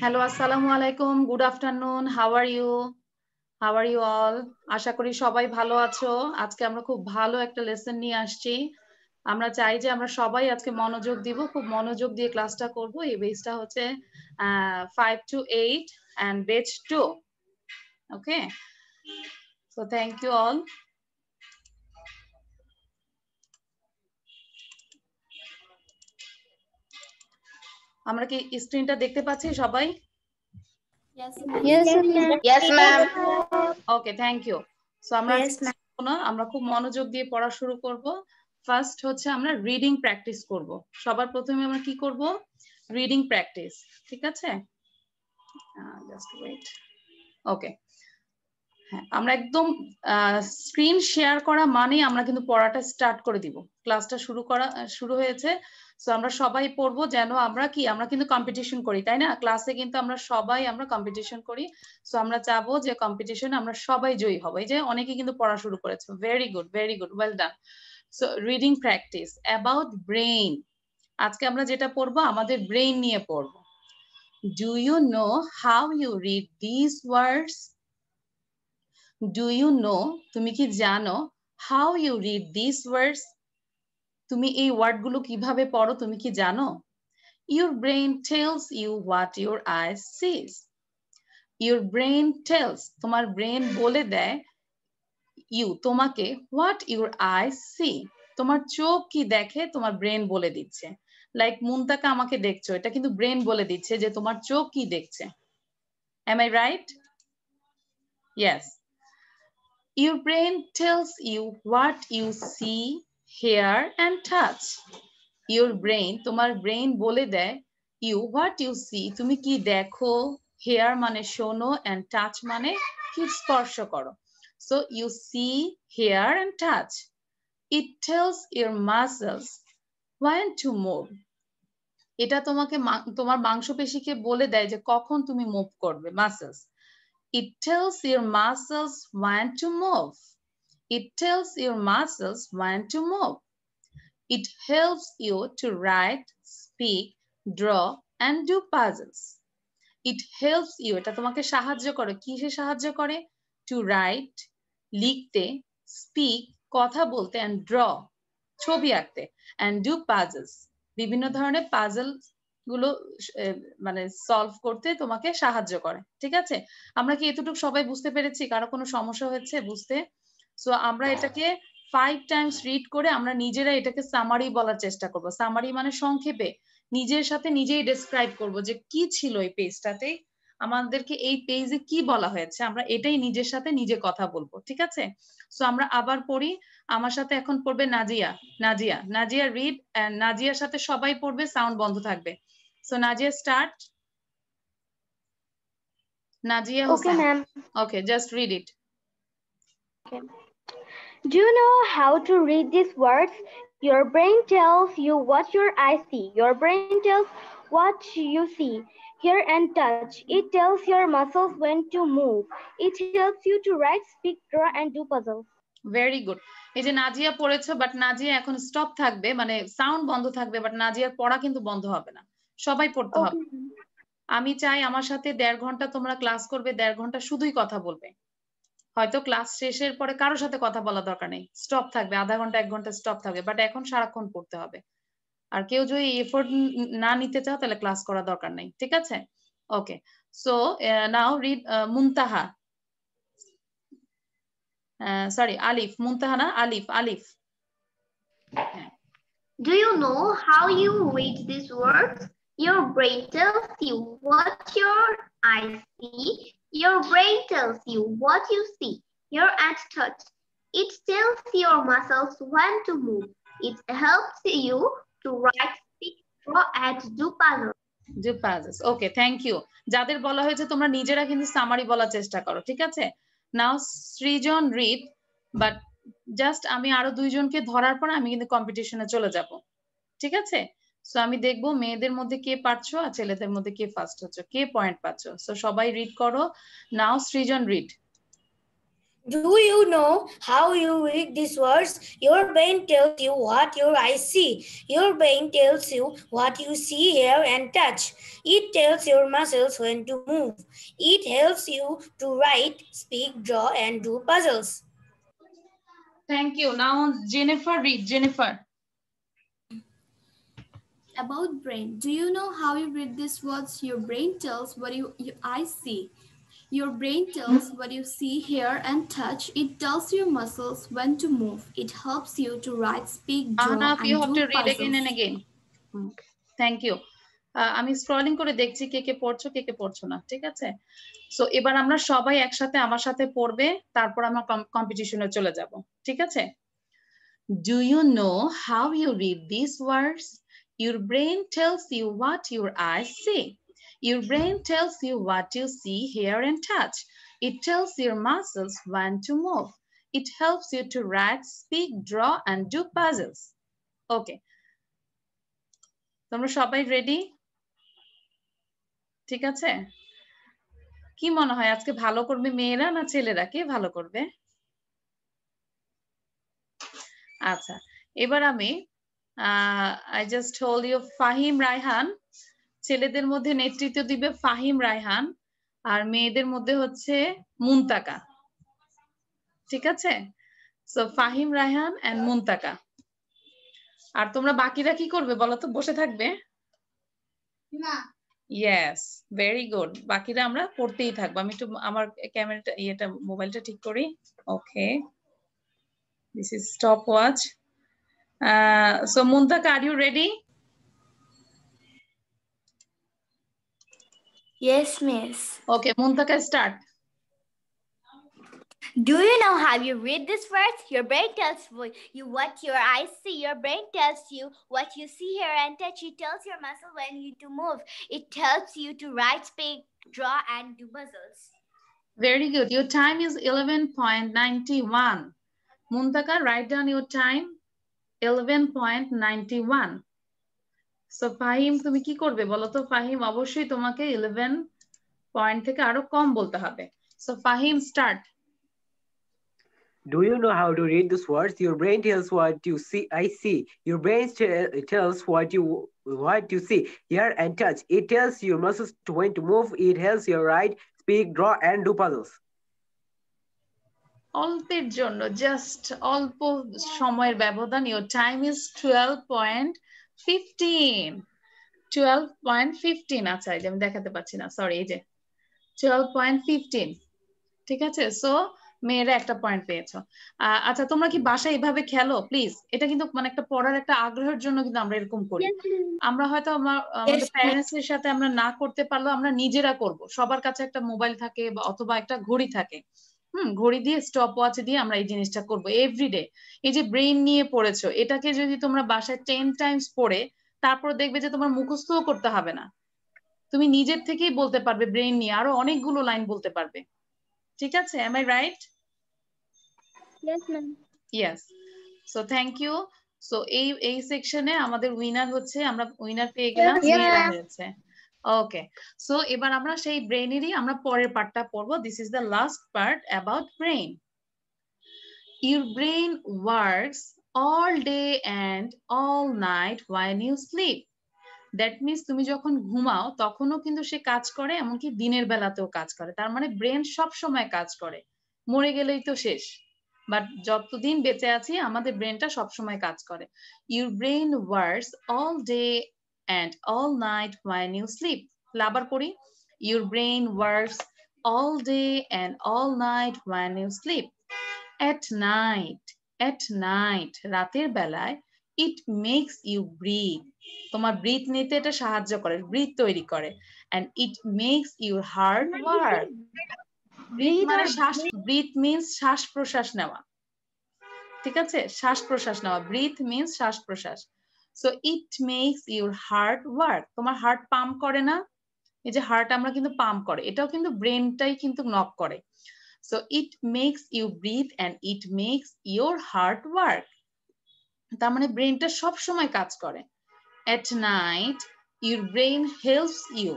Hello, assalamu alaikum. Good afternoon. How are you? How are you all? আশা করি সবাই ভালো আছো। আজকে আমরা খুব ভালো একটা লেসন নিয়ে আসছি। আমরা চাই যে আমরা সবাই আজকে মনোযোগ দিব, খুব মনোযোগ দিয়ে ক্লাসটা করব। এই বেসটা হচ্ছে 5 to 8 and batch 2. Okay. So thank you all. আমরা কি স্ক্রিনটা দেখতে পাচ্ছি সবাই? Yes, ma'am. Yes, ma'am. Okay, thank you. So আমরা খুব মনোযোগ দিয়ে পড়া শুরু করব। ফার্স্ট হচ্ছে আমরা রিডিং প্র্যাকটিস করব। সবার প্রথমে আমরা কি করব? Reading practice. ঠিক আছে? Just wait. ওকে। হ্যাঁ, আমরা একদম স্ক্রিন শেয়ার করা মানে আমরা কিন্তু পড়াটা স্টার্ট করে দিব। ক্লাসটা শুরু হয়েছে। সো আমরা সবাই পড়বো যেন আমরা কিন্তু কম্পিটিশন করি, তাই না? ক্লাসে কিন্তু আমরা সবাই কম্পিটিশন করি। সো আমরা চাবো যে কম্পিটিশনে আমরা সবাই জয়ী হব। এই যে অনেকে কিন্তু পড়া শুরু করেছে। Very good, well done. So reading practice about brain. আজকে আমরা যেটা পড়বো আমাদের ব্রেইন নিয়ে পড়বো। Do you know how you read this words? Do you know, তুমি কি জানো how you read this words? তুমি এই ওয়ার্ডগুলো কিভাবে পড়ো তুমি কি জানো? Your brain tells you what your eyes sees. Your brain tells, তোমার ব্রেন বলে দেয় you, তোমাকে what your eyes see. তোমার চোখ কি দেখে তোমার ব্রেন বলে দিচ্ছে। লাইক মুনতাকা আমাকে দেখছো, এটা কিন্তু ব্রেন বলে দিচ্ছে যে তোমার চোখ কি দেখছে। Am I right? Yes. Your brain tells you what you see, hear and touch. Your brain, তোমার ব্রেন বলে দেয় you what you see, তুমি কি দেখো, hear মানে শোনো and touch মানে কি স্পর্শ করো। So you see, hear and touch. It tells your muscles when to move. এটা তোমাকে তোমার মাংসপেশিকে বলে দেয় যে কখন তুমি মুভ করবে, muscles. It tells your muscles when to move. It tells your muscles when to move. It helps you to write, speak, draw and do puzzles. It helps you, এটা তোমাকে সাহায্য করে। কিসে সাহায্য করে? To write, লিখতে, speak, কথা বলতে and draw, ছবি আঁকতে and do puzzles, বিভিন্ন ধরনের পাজল গুলো মানে সলভ করতে তোমাকে সাহায্য করে। ঠিক আছে? আমরা কি এতটুকু সবাই বুঝতে পেরেছি? কারো কোনো সমস্যা হচ্ছে বুঝতে? সো আমরা এটাকে 5 টাইমস রিড করে আমরা নিজেরা এটাকে সামারি বলার চেষ্টা করব। সামারি মানে সংক্ষেপে নিজের সাথে নিজেই ডেসক্রাইব করব যে কি ছিল এই পেজটাতে, আমাদেরকে এই পেজে কি বলা হয়েছে, আমরা এটাই নিজের সাথে নিজে কথা বলবো। ঠিক আছে? সো আমরা আবার পড়ি। আমার সাথে এখন পড়বে নাজিয়া। নাজিয়া রিড, নাজিয়ার সাথে সবাই পড়বে, সাউন্ড বন্ধ থাকবে। So Nazia start. Nazia Hossain. Okay, ma'am. Okay, just read it. Okay. Do you know how to read these words? Your brain tells you what your eyes see. Your brain tells what you see, hear and touch. It tells your muscles when to move. It helps you to write, speak, draw and do puzzles. Very good. এই যে নাজিয়া পড়েছো, but Nazia এখন stop থাকবে, মানে sound বন্ধ থাকবে, but নাজিয়ার পড়া কিন্তু বন্ধ হবে না, সবাই পড়তে হবে। আমি চাই আমার সাথে 1.5 ঘন্টা তোমরা ক্লাস করবে, 1.5 ঘন্টা শুধুই কথা বলবে। হয়তো ক্লাস শেষের পরে কারোর সাথে কথা বলা দরকার নেই, স্টপ থাকবে, আধা ঘন্টা 1 ঘন্টা স্টপ থাকবে, বাট এখন সারাক্ষণ পড়তে হবে। আর কেউ যদি এফোর্ট না নিতে চাও তাহলে ক্লাস করা দরকার নেই। ঠিক আছে? Okay, so now read Muntaha. Sorry, Alif. Muntahana, Alif. Do you know how you read these words? Your brain tells you what your eyes see. Your brain tells you what you see, hear and touch. It tells your muscles when to move. It helps you to write, speak, draw and do puzzles. Do puzzles. Okay, thank you. যাদের বলা হয়েছে তোমরা নিজেরা কিন্তু summary বলার চেষ্টা করো। ঠিক আছে? Now Srijan read, but just আমি আরো 2 জনকে ধরার পর আমি কিন্তু কম্পিটিশনে চলে যাব। ঠিক আছে? সো আমি দেখবো মেয়েদের মধ্যে কে পারছো আর ছেলেদের মধ্যে কে ফার্স্ট হচ্ছে, কে পয়েন্ট পাচ্ছো। সো সবাই রিড করো। নাও সৃজন read. Do you know how you read these words? Your brain tells you what your eyes see. Your brain tells you what you see, hear, and touch. It tells your muscles when to move. It helps you to write, speak, draw, and do puzzles. Thank you. Now, Jennifer, read. Jennifer. About brain. Do you know how you read these words? Your brain tells what your eyes see. Your brain tells what you see, hear, and touch. It tells your muscles when to move. It helps you to write, speak, draw, Ahnaf, and you have do to read puzzles. again and again. Thank you. আমি scrolling করে দেখছি কে কে পড়ছো কে কে পড়ছো না, ঠিক আছে? So এবার আমরা সবাই একসাথে আমার সাথে পড়বে, তারপর আমরা কম্পিটিশনে চলে যাব, ঠিক আছে? Do you know how you read these words? Your brain tells you what your eyes see. Your brain tells you what you see, hear, and touch. It tells your muscles when to move. It helps you to write, speak, draw, and do puzzles. Okay. তোমরা সবাই ready? ঠিক আছে? কি মনে হয় আজকে ভালো করবে মেয়েরা না ছেলেরা? কে ভালো করবে? আচ্ছা, এবার আমি I just told you Fahim Raihan, ছেলেদের মধ্যে নেতৃত্ব দিবে ফাহিম রায়হান, আর মেয়েদের মধ্যে হচ্ছে মুনতাকা, ঠিক আছে? So Fahim Raihan and Muntaka. আর তোমরা বাকিরা কি করবে বলো তো? বসে থাকবে না? Yes, very good. বাকিরা আমরা পড়তেই থাকবো। আমি একটু আমার ক্যামেরাটা ইয়েটা মোবাইলটা ঠিক করি। Okay, this is stopwatch. So Muntaka, are you ready? Yes, miss. Okay, Muntaka, start. Do you know how you read these words? Your brain tells you what your eyes see. Your brain tells you what you see, hear, and touch. It tells your muscle when you to move. It helps you to write, speak, draw, and do puzzles. Very good. Your time is 11.91. Muntaka, write down your time. 11.91. So Fahim, তুমি কি করবে বলো তো? ফাহিম, অবশ্যই তোমাকে 11 point থেকে আরো কম বলতে হবে। So Fahim, start. Do you know how to read these words? Your brain tells what you see. I see. Your brain tells what you see, hear, and touch. It tells your muscles when to move. It helps you write, speak, draw, and do puzzles. অল্পের জন্য, just অল্প সময়ের ব্যবধান। Your time is 12.15. 12.15। আচ্ছা, এই যে আমি দেখাতে পাচ্ছি না, সরি, এই যে 12.15, ঠিক আছে? সো মেয়েরা একটা পয়েন্ট পেয়েছো। আচ্ছা, তোমরা কি বাসায় এভাবে খেলো প্লিজ? এটা কিন্তু মানে একটা পড়ার একটা আগ্রহের জন্য কিন্তু আমরা এরকম করি। আমরা হয়তো আমাদের প্যারেন্টস এর সাথে আমরা না করতে পারলেও আমরা নিজেরা করব। সবার কাছে একটা মোবাইল থাকে বা অথবা একটা ঘড়ি থাকে, ঘড়ি দিয়ে স্টপ ওয়াচ দিয়ে আমরা এই জিনিসটা করব এভরিডে। এই যে ব্রেইন নিয়ে পড়েছো, এটাকে যদি তোমরা বাসায় 10 টাইমস পড়ে তারপর দেখবে যে তোমার মুখস্থও করতে হবে না, তুমি নিজের থেকেই বলতে পারবে, ব্রেইন নিয়ে আরো অনেকগুলো লাইন বলতে পারবে, ঠিক আছে? Am I right? Yes, ma'am. Yes. So thank you. So এই সেকশনে আমাদের উইনার হচ্ছে, আমরা উইনার পেয়ে গেলাম, মেয়েরা হয়েছে। ওকে, সো এবার আমরা সেই ব্রেইনেরই আমরা পরের পার্টটা পড়বো। This is the last part about brain. Your brain works all day and all night when you sleep. That means তুমি যখন ঘুমাও তখনও কিন্তু সে কাজ করে, এমনকি দিনের বেলাতেও কাজ করে। তার মানে ব্রেন সব সময় কাজ করে, মরে গেলেই তো শেষ, বাট যতদিন বেঁচে আছি আমাদের ব্রেনটা সব সময় কাজ করে। Your brain works all day and all night when you sleep. আবার পড়ি, your brain works all day and all night when you sleep. At night, রাতের বেলায়, ইট মেক্স ইউ ব্রিথ, তোমার ব্রিথ নিতে এটা সাহায্য করে, ব্রিথ তৈরি করে। and it makes your heart work. Breath মানে শ্বাস, ব্রিথ মিন্স শ্বাস প্রশ্বাস নেওয়া, ঠিক আছে? শ্বাস প্রশ্বাস নেওয়া, ব্রিথ মিন্স শ্বাস প্রশ্বাস। So it makes your heart work, তোমার হার্ট পাম্প করে না? এই যে হার্ট আমরা কিন্তু পাম্প করে, এটাও কিন্তু ব্রেনটাই কিন্তু নক করে। So it makes you breath and it makes your heart work. তার মানে ব্রেনটা সব সময় কাজ করে। At night, your brain helps you.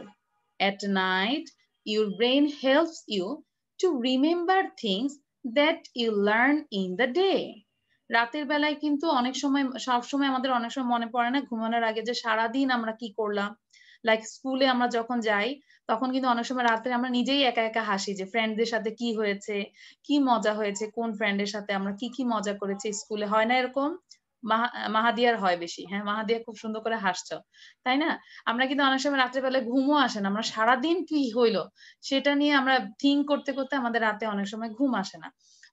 At night, your brain helps you to remember things that you learn in the day. রাতের বেলায় কিন্তু অনেক সময় সবসময় আমাদের অনেক সময় মনে পড়ে না ঘুমানোর আগে যে সারাদিন আমরা কি করলাম। লাইক স্কুলে আমরা যখন যাই তখন কিন্তু অনেক সময় রাতে আমরা নিজেই একা একা হাসি যে ফ্রেন্ডদের সাথে কি হয়েছে, কি মজা হয়েছে, কোন ফ্রেন্ডের সাথে আমরা কি কি মজা করেছি স্কুলে, হয় না এরকম? মাহাদিয়ার হয় বেশি। হ্যাঁ, মাহাদিয়া খুব সুন্দর করে হাসছো, তাই না? আমরা কিন্তু অনেক সময় রাত্রেবেলায় ঘুমও আসে না, আমরা সারাদিন কি হইলো সেটা নিয়ে আমরা থিঙ্ক করতে করতে আমাদের রাতে অনেক সময় ঘুম আসে না।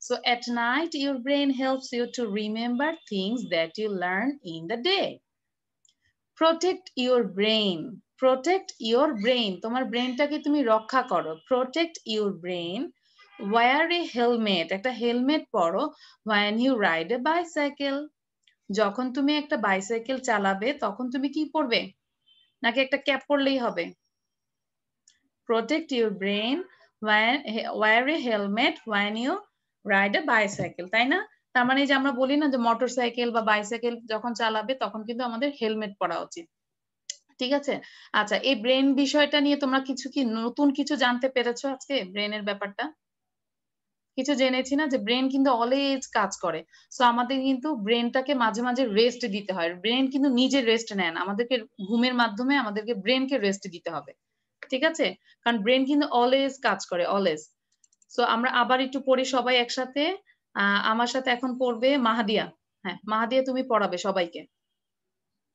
So at night, your brain helps you to remember things that you learn in the day. Protect your brain. Protect your brain. তোমার ব্রেনটাকে তুমি রক্ষা করো। Protect your brain. Wear a helmet. একটা হেলমেট পরো when you ride a bicycle. যখন তুমি একটা bicycle চালাবে তখন তুমি কি পরবে? নাকি একটা ক্যাপ পরলেই হবে? Protect your brain. Wear a helmet when you ride A bicycle, তাই না? তার মানে যে আমরা বলি না যে মোটরসাইকেল বা বাইসাইকেল যখন চালাবে তখন কিন্তু আমাদের হেলমেট পরা উচিত, ঠিক আছে? আচ্ছা, এই ব্রেন বিষয়টা নিয়ে তোমরা কিছু কি নতুন কিছু জানতে পেরেছো আজকে? ব্রেনের ব্যাপারটা কিছু জেনেছি না যে ব্রেন কিন্তু অলওয়েজ কাজ করে। সো আমাদের কিন্তু ব্রেনটাকে মাঝে মাঝে রেস্ট দিতে হয়। ব্রেন কিন্তু নিজে রেস্ট নেয় না, আমাদেরকে ঘুমের মাধ্যমে আমাদেরকে ব্রেনকে রেস্ট দিতে হবে, ঠিক আছে? কারণ ব্রেন কিন্তু অলওয়েজ কাজ করে, অলওয়েজ। সো আমরা আবার একটু পড়ি সবাই একসাথে। আমার সাথে এখন পড়বে মাহাদিয়া। হ্যাঁ, মাহাদিয়া তুমি পড়াবে সবাইকে,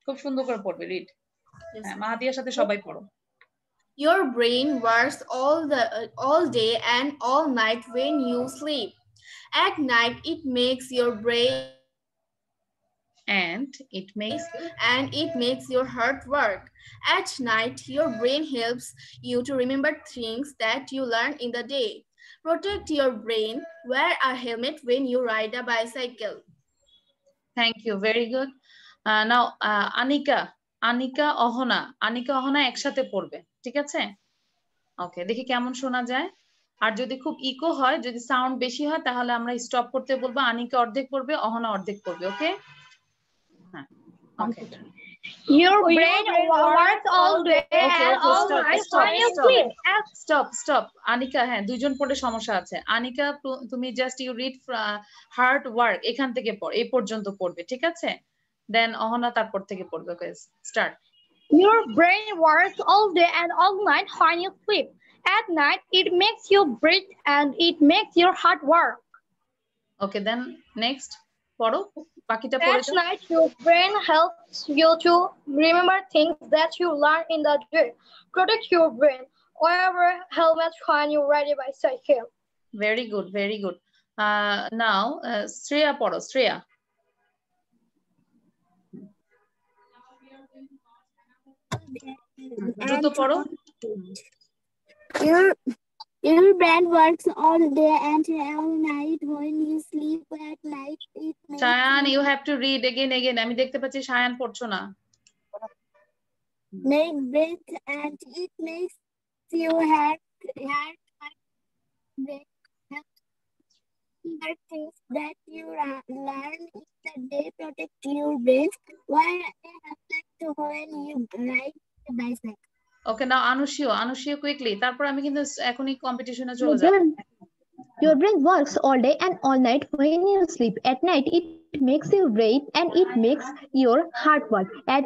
খুব সুন্দর করে পড়বে, রিড। হ্যাঁ, মাহাদিয়ার সাথে সবাই পড়ো। Your brain works all day and all night when you sleep. At night, it makes your brain and it makes your heart work. At night, your brain helps you to remember things that you learn in the day. Protect your brain. Wear a helmet when you ride a bicycle. Thank you. Very good. Now, Anika Ahana একসাথে পড়বে, ঠিক আছে? ওকে, দেখি কেমন শোনা যায়। আর যদি খুব ইকো হয়, যদি সাউন্ড বেশি হয় তাহলে আমরা স্টপ করতে বলবো। আনিকা অর্ধেক পড়বে, অহনা অর্ধেক পড়বে, ওকে? হ্যাঁ, ওকে। Your brain works all day and all night when you sleep. Stop. Anika, হ্যাঁ, দুইজন পড়ে সমস্যা আছে। আনিকা, তুমি just you read hard work এখান থেকে পড়, এই পর্যন্ত পড়বে, ঠিক আছে? দেন অহনা তারপর থেকে পড়বে। ওকে, start. Your brain works all day and all night when you sleep. At night, it makes you breathe and it makes your heart work. Okay, then next. পড়ো, বাকিটা পড়ে যাও। At night, your brain helps you to remember things that you learn in the day. Protect your brain. Wear a helmet when you ride a bicycle. Very good, very good. Now, Shreya পড়ো, Shreya. দ্রুত পড়ো। Your brain works all day and all night when you sleep. At night, it makes Shayan, you have to read again. আমি দেখতে পাচ্ছি Shayan পড়ছো না। Make breath and it makes you heart the things that you learn in the day. Protect your brain. Wear a helmet when you ride a bicycle. Okay, now Anushio quickly. তারপর আমি কিন্তু এখনই কম্পিটিশনে চলে যাব। Your brain works all day and all night when you sleep. At night, it makes you breathe and it makes your heart work. At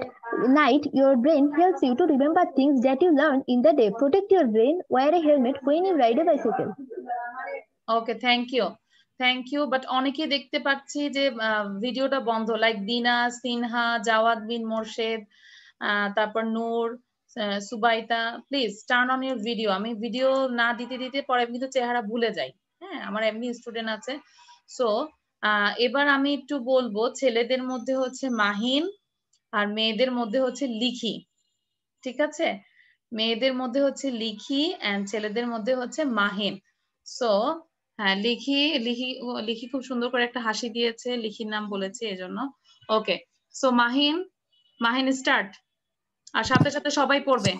night, your brain helps you to remember things that you learn in the day. Protect your brain. Wear a helmet when you ride a bicycle. Okay, thank you. But অনেকেই দেখতে পাচ্ছি যে ভিডিওটা বন্ধ, like দিনা Sinha, Javad Bin Morshed, তারপর Noor, Subaita, please turn on your video. আমি video না দিতে পরে কিন্তু চেহারা ভুলে যাই। হ্যাঁ, আমার এমনি স্টুডেন্ট আছে। সো এবার আমি একটু বলবো, ছেলেদের মধ্যে হচ্ছে মাহিন আর মেয়েদের মধ্যে হচ্ছে লিখি, ঠিক আছে? মেয়েদের মধ্যে হচ্ছে লিখি এন্ড ছেলেদের মধ্যে হচ্ছে মাহিন। সো হ্যাঁ, লিখি খুব সুন্দর করে একটা হাসি দিয়েছে, লিখির নাম বলেছে এজন্য। ওকে, সো মাহিন স্টার্ট। আর সাথে সাথে সবাই পড়বে।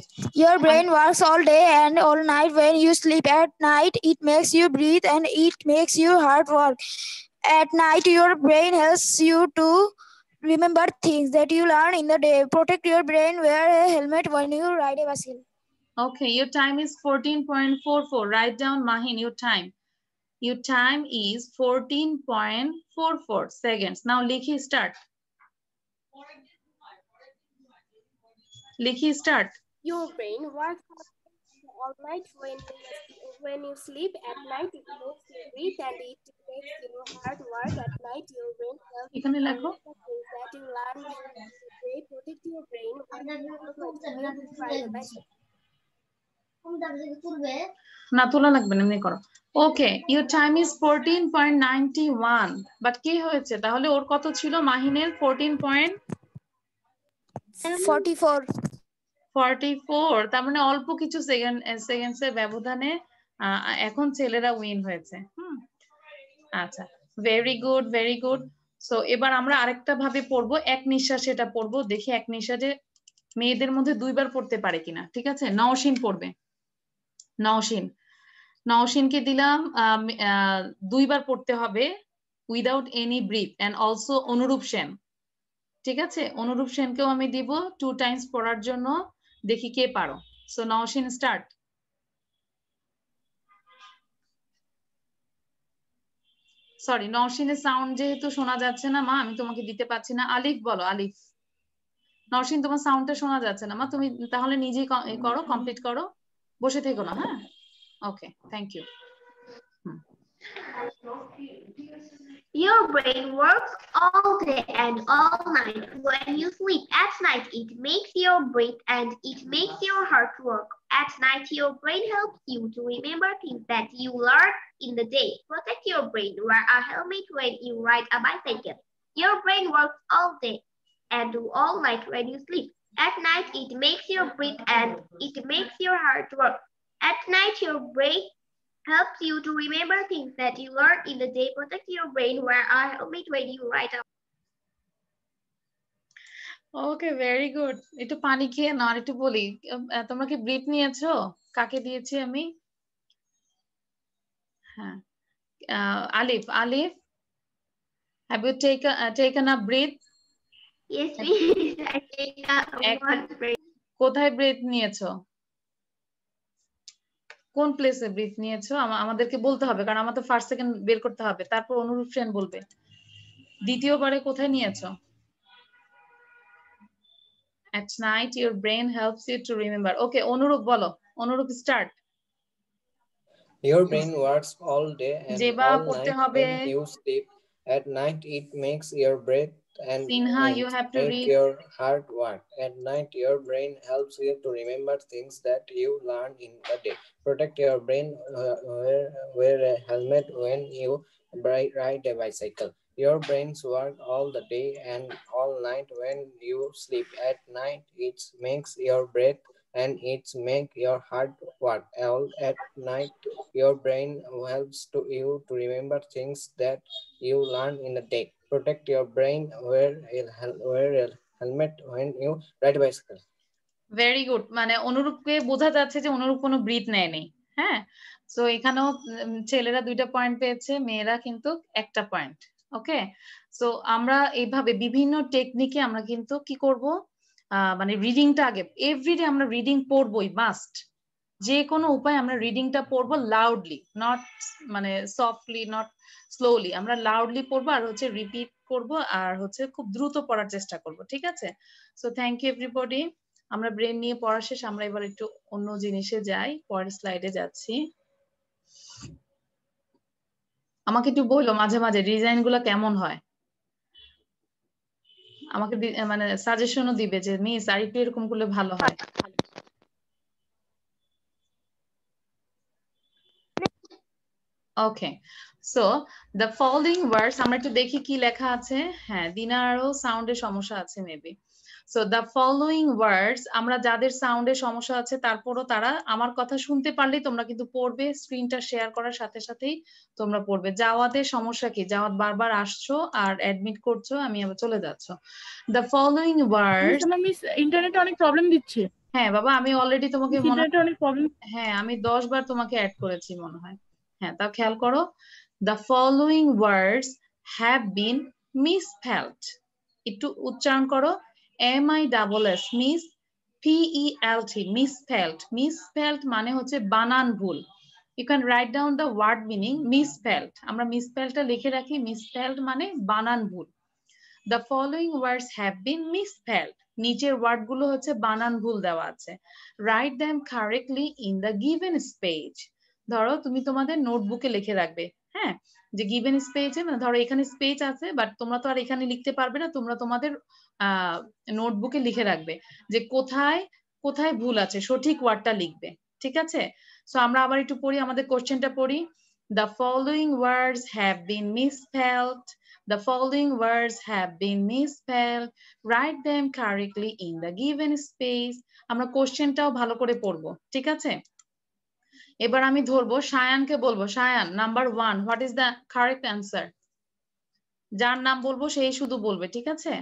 Your brain works all day and all night when you sleep. At night, it makes you breathe and it makes your heart work. At night, your brain helps you to remember things that you learn in the day. Protect your brain. Wear a helmet when you ride a bicycle. Okay, your time is 14.44. Write down, Mahin, your time. Your time is 14.44 seconds. Now লিখি start. লিখি start. Your brain works all night when you sleep. At night it makes you breathe and it makes your heart work. At night your brain helps you এখানে লেখো। remember things that you learn in the day. Protect your brain when you ride a bicycle. না তোলা লাগবে না, এমনি করো। ওকে, your time is 14.91, but কি হয়েছে তাহলে? ওর কত ছিল মাহিনের? 14.44, তার মানে অল্প কিছু সেকেন্ডসের ব্যবধানে এখন ছেলেরা উইন হয়েছে। আচ্ছা, very good, very good. So এবার আমরা আরেকটা ভাবে পড়বো, এক নিঃশ্বাসে এটা পড়বো, দেখি এক নিঃশ্বাসে মেয়েদের মধ্যে দুইবার পড়তে পারে কিনা। ঠিক আছে, নওশিন পড়বে। নওশিনকে দিলাম দুইবার পড়তে হবে without any breath, and also অনুরূপ সেন। ঠিক আছে, অনুরূপ সেনকেও আমি দিব 2 টাইমস পড়ার জন্য। দেখি কে পারো। So Nowshin start. সরি, নওশিনের সাউন্ড যেহেতু শোনা যাচ্ছে না মা, আমি তোমাকে দিতে পারছি না। আলিফ বলো, আলিফ। নওশিন তোমার সাউন্ডটা শোনা যাচ্ছে না মা, তুমি তাহলে নিজেই করো, কমপ্লিট করো, বসে থেকো না। হ্যাঁ, okay, thank you. Your brain works all day and all night when you sleep. At night, it makes your breath and it makes your heart work. At night, your brain helps you to remember things that you learned in the day. Protect your brain. Wear a helmet when you ride a bicycle. Your brain works all day and all night when you sleep. At night, it makes your breath and it makes your heart work. At night, your brain helps you to remember things that you learned in the day. Protect your brain. Wear a helmet when you ride a okay, very good. একটু পানি খেয়ে না, আর একটু বলি, তোমরা কি breathe নিয়েছো? কাকে দিয়েছি আমি? হ্যাঁ, Alif, Alif, have you taken a breath? Yes, please. I take one breath. কোথায় ব্রিথ নিয়েছো? কোন প্লেসে ব্রিথ নিয়েছো? আমাদেরকে বলতে হবে, কারণ আমার তো ফার্স্ট সেকেন্ড বের করতে হবে, তারপর অনুরূপ সেন বলবে। দ্বিতীয়বারে কোথায় নিয়েছো? At night your brain helps you to remember. Okay, অনুরূপ বলো। অনুরূপ start. Your brain works all day and all night when you sleep. At night it makes your breath and Sinha, you have to make read. your heart work. At night your brain helps you to remember things that you learn in the day. Protect your brain. Wear a helmet when you ride a bicycle. Your brains work all the day and all night when you sleep. At night it makes your breath and it make your heart work. All at night your brain helps you to remember things that you learn in the day. Protect your brain. Wear a helmet when you ride a bicycle. Very good. মানে অনুরূপকে বোঝা যাচ্ছে যে অনুরূপ কোনো breathe নেয়নি। হ্যাঁ, so এখানেও ছেলেরা 2টা পয়েন্ট পেয়েছে, মেয়েরা কিন্তু 1টা পয়েন্ট। ওকে, সো আমরা এইভাবে বিভিন্ন টেকনিকে আমরা কিন্তু কি করব, মানে রিডিংটা আগে এভরিডে আমরা রিডিং পড়বই, মাস্ট। যে কোনো উপায় আমরা রিডিংটা পড়বো লাউডলি, নট মানে সফটলি, নট স্লোলি। আমরা লাউডলি পড়বো, আর হচ্ছে রিপিট করবো, আর হচ্ছে খুব দ্রুত পড়ার চেষ্টা করব। ঠিক আছে, সো থ্যাংক ইউ এভরিবডি। আমরা ব্রেন নিয়ে পড়া শেষ, আমরা এবার একটু অন্য জিনিসে যাই, পরের স্লাইডে যাচ্ছি। আমাকে একটু বললো মাঝে মাঝে ডিজাইন গুলো কেমন হয়, আমাকে মানে সাজেশনও দিবে যে মিস আর একটু এরকম করলে ভালো হয়। ওকে, সো দ্য ফলোইং ওয়ার্ডস, আমরা একটু দেখি কি লেখা আছে। হ্যাঁ, দিনারও সাউন্ডের সমস্যা আছে মেবি। সো দ্য ফলোইং ওয়ার্ডস, আমরা যাদের সাউন্ডের সমস্যা আছে তারপরও তারা আমার কথা শুনতে পারলেই তোমরা কিন্তু পড়বে, স্ক্রিনটা শেয়ার করার সাথে সাথেই তোমরা পড়বে। জাওয়াদের সমস্যা কি? জাওয়াদ বারবার আসছো আর অ্যাডমিট করছো, আমি আবার চলে যাচ্ছ। দ্য ফলোইং ওয়ার্ডস, মিস ইন্টারনেটে অনেক প্রবলেম দিচ্ছে। হ্যাঁ বাবা, আমি অলরেডি তোমাকে ইন্টারনেটে অনেক প্রবলেম। হ্যাঁ, আমি 10 বার তোমাকে অ্যাড করেছি মনে হয়। হ্যাঁ, তাও খেয়াল করো। The following words have been misspelled. একটু উচ্চারণ করো, MISS, miss, PELT, misspelled. Misspelled মানে হচ্ছে বানান ভুল। You can write down the word meaning misspelled. আমরা misspelled টা লিখে রাখি, misspelled মানে বানান ভুল। The following words have been misspelled. নিচের ওয়ার্ড গুলো হচ্ছে বানান ভুল দেওয়া আছে। Write them correctly in the given space. ধরো তুমি তোমাদের নোটবুকে লিখে রাখবে, হ্যাঁ, যে given space মানে ধরো এখানে স্পেস আছে, বাট তোমরা তো আর এখানে লিখতে পারবে না, তোমরা তোমাদের নোটবুকে লিখে রাখবে যে কোথায় কোথায় ভুল আছে, সঠিক ওয়ার্ডটা লিখবে, ঠিক আছে? সো আমরা আবার একটু পড়ি, আমাদের কোশ্চেনটা পড়ি। The following words have been misspelled. The following words have been misspelled. Write them correctly in the given space. আমরা কোশ্চেনটাও ভালো করে পড়বো, ঠিক আছে? এবার আমি ধরবো শায়ানকে, বলবো Shayan, number 1, what is the correct answer? যার নাম বলবো সেই শুধু বলবে, ঠিক আছে?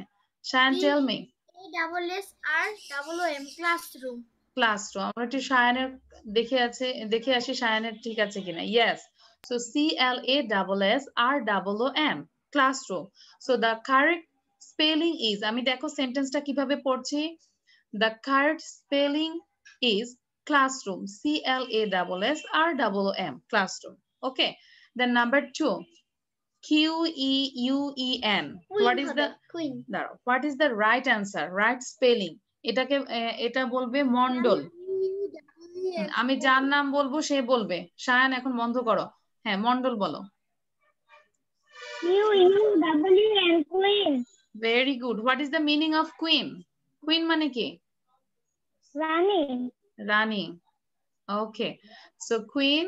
Shayan, tell me. CLASSROOM, classroom. Classroom. আমরা একটু শায়ানের দেখে আসি শায়ানের ঠিক আছে কিনা। Yes, so CLASSROOM, classroom. So the correct spelling is, আমি দেখো সেন্টেন্সটা কিভাবে পড়ছি। The correct spelling is classroom. CLASSROOM, classroom. Okay. Then number 2, QUEN. What is the right answer? Right spelling. এটাকে এটা বলবে মন্ডল। আমি যার নাম বলবো সে বলবে। শায়ান এখন বন্ধ করো। হ্যাঁ, মন্ডল বলো। QUEN, queen. Very good. What is the meaning of queen? Queen মানে কি? রানী। রানী। Okay. So queen,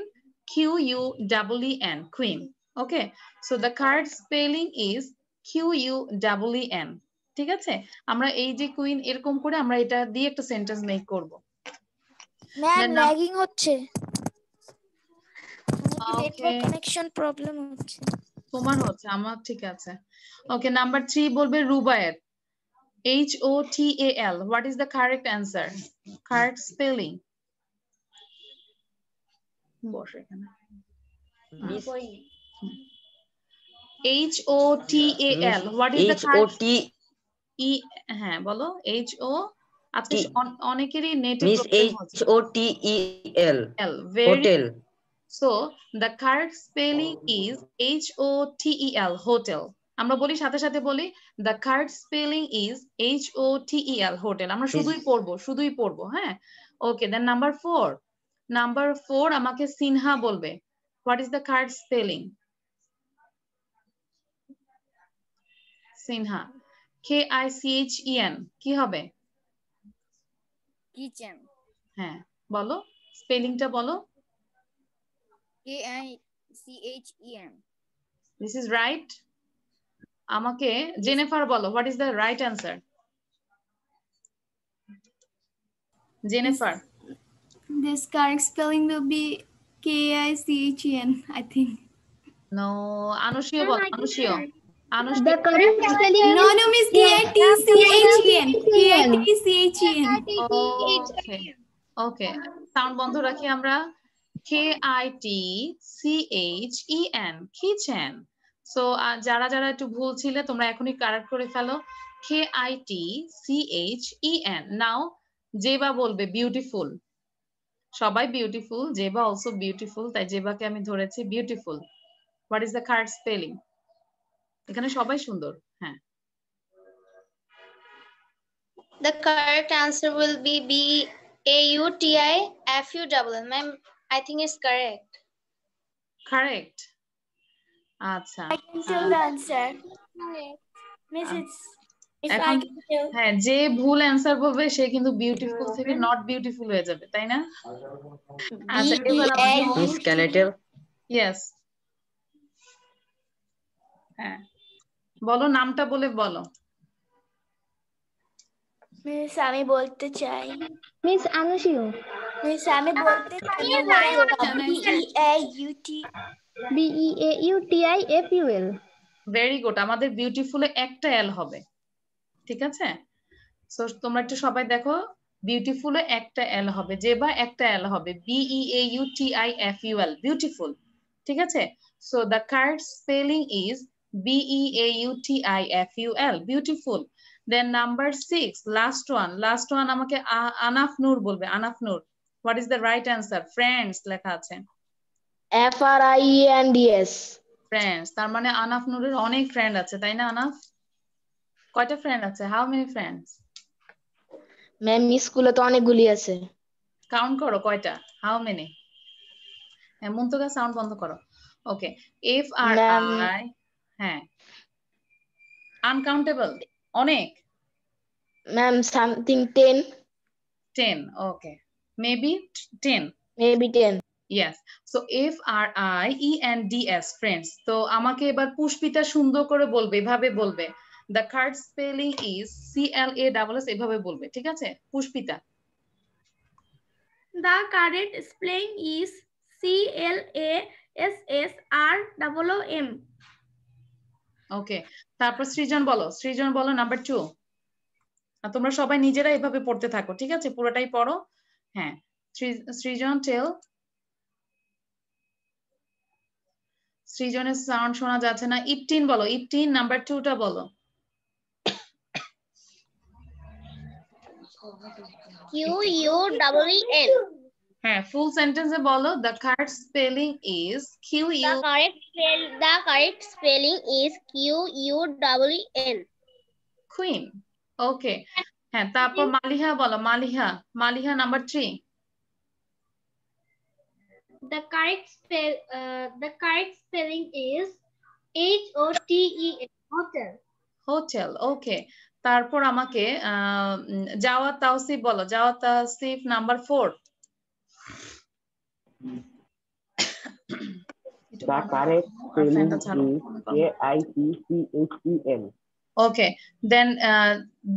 QUEEN, queen. Okay. So the correct spelling is QUEEN. ঠিক আছে? আমরা এই যে কুইন এরকম করে আমরা এটা দিয়ে একটা সেন্টেন্স মেক করব। ম্যাম ল্যাগিং হচ্ছে, নেটওয়ার্ক কানেকশন প্রবলেম হচ্ছে। তোমার হচ্ছে, আমার ঠিক আছে। ওকে, নাম্বার 3 বলবে Rubayet. HOTAL. What is the correct answer? Correct spelling. বসে এখানে। HOTAL. What is the correct? হ্যাঁ বলো। আজকে অনেকেরই নেটে প্রবলেম হচ্ছে। HOTEL, hotel. So the correct spelling is HOTEL, hotel. আমরা বলি সাথে সাথে বলি the correct spelling is HOTEL, hotel. আমরা শুধুই পড়বো, হ্যাঁ। Okay, then number 4 আমাকে সিনহা বলবে। What is the correct spelling? Sinha, KICHEN, কি হবে? Kitchen. হ্যাঁ বলো, স্পেলিংটা বলো। KICHEN. This is right. আমাকে জেনিফার বলো, what is the right answer? Jenifer. This correct spelling will be KICHEN, I think. No, Anushio bolo, Anushio. The correct spelling No, miss, KITCHEN. KITCHEN. Okay. Sound বন্ধ রাখি আমরা। KITCHEN, kitchen. So যারা একটু ভুল ছিলে তোমরা এখনই কারেক্ট করে ফেলো। KITCHEN. Now জেবা বলবে বিউটিফুল। সবাই বিউটিফুল, জেবা অলসো বিউটিফুল, তাই জেবাকে আমি ধরেছি beautiful. What is the correct spelling? এখানে সবাই সুন্দর, হ্যাঁ। The correct answer will be BAUTIFULL. Ma'am, I think it's correct. Correct. আচ্ছা। I can tell the answer. Miss, এখন হ্যাঁ, যে ভুল অ্যান্সার বলবে সে কিন্তু বিউটিফুল থেকে নট বিউটিফুল হয়ে যাবে, তাই না? আচ্ছা, এবার Miss, can I tell? Yes. হ্যাঁ বলো, নামটা বলে বলো। মিস আমি বলতে চাই। Miss Anushio. মিস আমি বলতে চাই BEAUTIFUL. Very good. আমাদের বিউটিফুলে একটা এল হবে, ঠিক আছে? সো তোমরা একটু সবাই দেখো, বিউটিফুলে একটা এল হবে, যে বা একটা এল হবে, BEAUTIFUL, বিউটিফুল, ঠিক আছে? So the correct spelling is BEAUTIFUL, beautiful. Then number 6, last one আমাকে আনাফ নূর বলবে। আনাফ নূর, what is the right answer? Friends লেখা আছে। FRIENDS friends. তার মানে আনাফ নূরের অনেক ফ্রেন্ড আছে, তাই না আনাফ? কয়টা ফ্রেন্ড আছে? How many friends? ম্যাম স্কুলে তো অনেকগুলি আছে। কাউন্ট করো কয়টা, হাউ মেনি? মুনতাগা সাউন্ড বন্ধ করো। ওকে, FRI, হ্যাঁ, আনকাউন্টেবল, অনেক। Ma'am something 10 10, okay, maybe 10, maybe 10 yes. So FRIENDS friends. তো আমাকে এবার পুষ্পিতা সুন্দর করে বলবে, এভাবে বলবে, the card spelling is CLASS, এভাবে বলবে, ঠিক আছে Pushpita? The correct spelling is CLASSROOM. ওকে, তারপর সৃজন বলো, সৃজন বলো নাম্বার 2। তোমরা সবাই নিজেরা এভাবে পড়তে থাকো, ঠিক আছে, পুরোটাই পড়ো। হ্যাঁ, সৃজন টেল। সৃজনের সাউন্ড শোনা যাচ্ছে না। ইপটিন বলো, ইপটিন নাম্বার 2টা বলো। QUEEN. হ্যাঁ, ফুল সেন্টেন্সে বলো, the correct spelling is The correct spelling is QUEEN. Queen. Okay, হ্যাঁ, তারপর মালিহা বলো, Maliha, Maliha number 3। The correct spelling is HOTEL. Hotel. Hotel, okay. তারপর আমাকে জাওয়া তাওসিফ বলো, Jawa Tausif number 4। The correct spelling is KITCHEN. Okay, then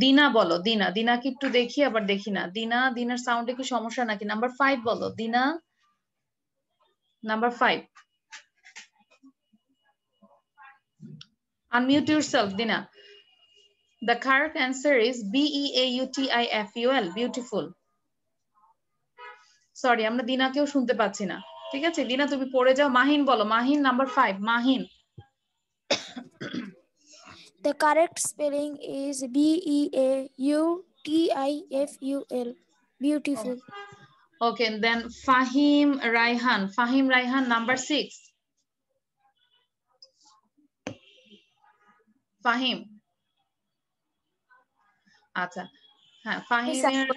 Dina বলো, দিনা, দিনাকে একটু দেখি আবার দেখি না। দিনা, দিনার সাউন্ডে কি সমস্যা নাকি? নাম্বার 5 বলো, দিনা number 5। Unmute yourself, Dina. The correct answer is BEAUTIFUL, beautiful. Sorry, আমরা দিনাকেও শুনতে পাচ্ছি না। ঠিক আছে, দিনা তুমি পড়ে যাও। মাহিন বলো, Mahin number 5, Mahin. The correct spelling is BEAUTIFUL, beautiful. Okay, then Fahim Raihan, Fahim Raihan number 6. Fahim, আচ্ছা, হ্যাঁ ফাহিমের,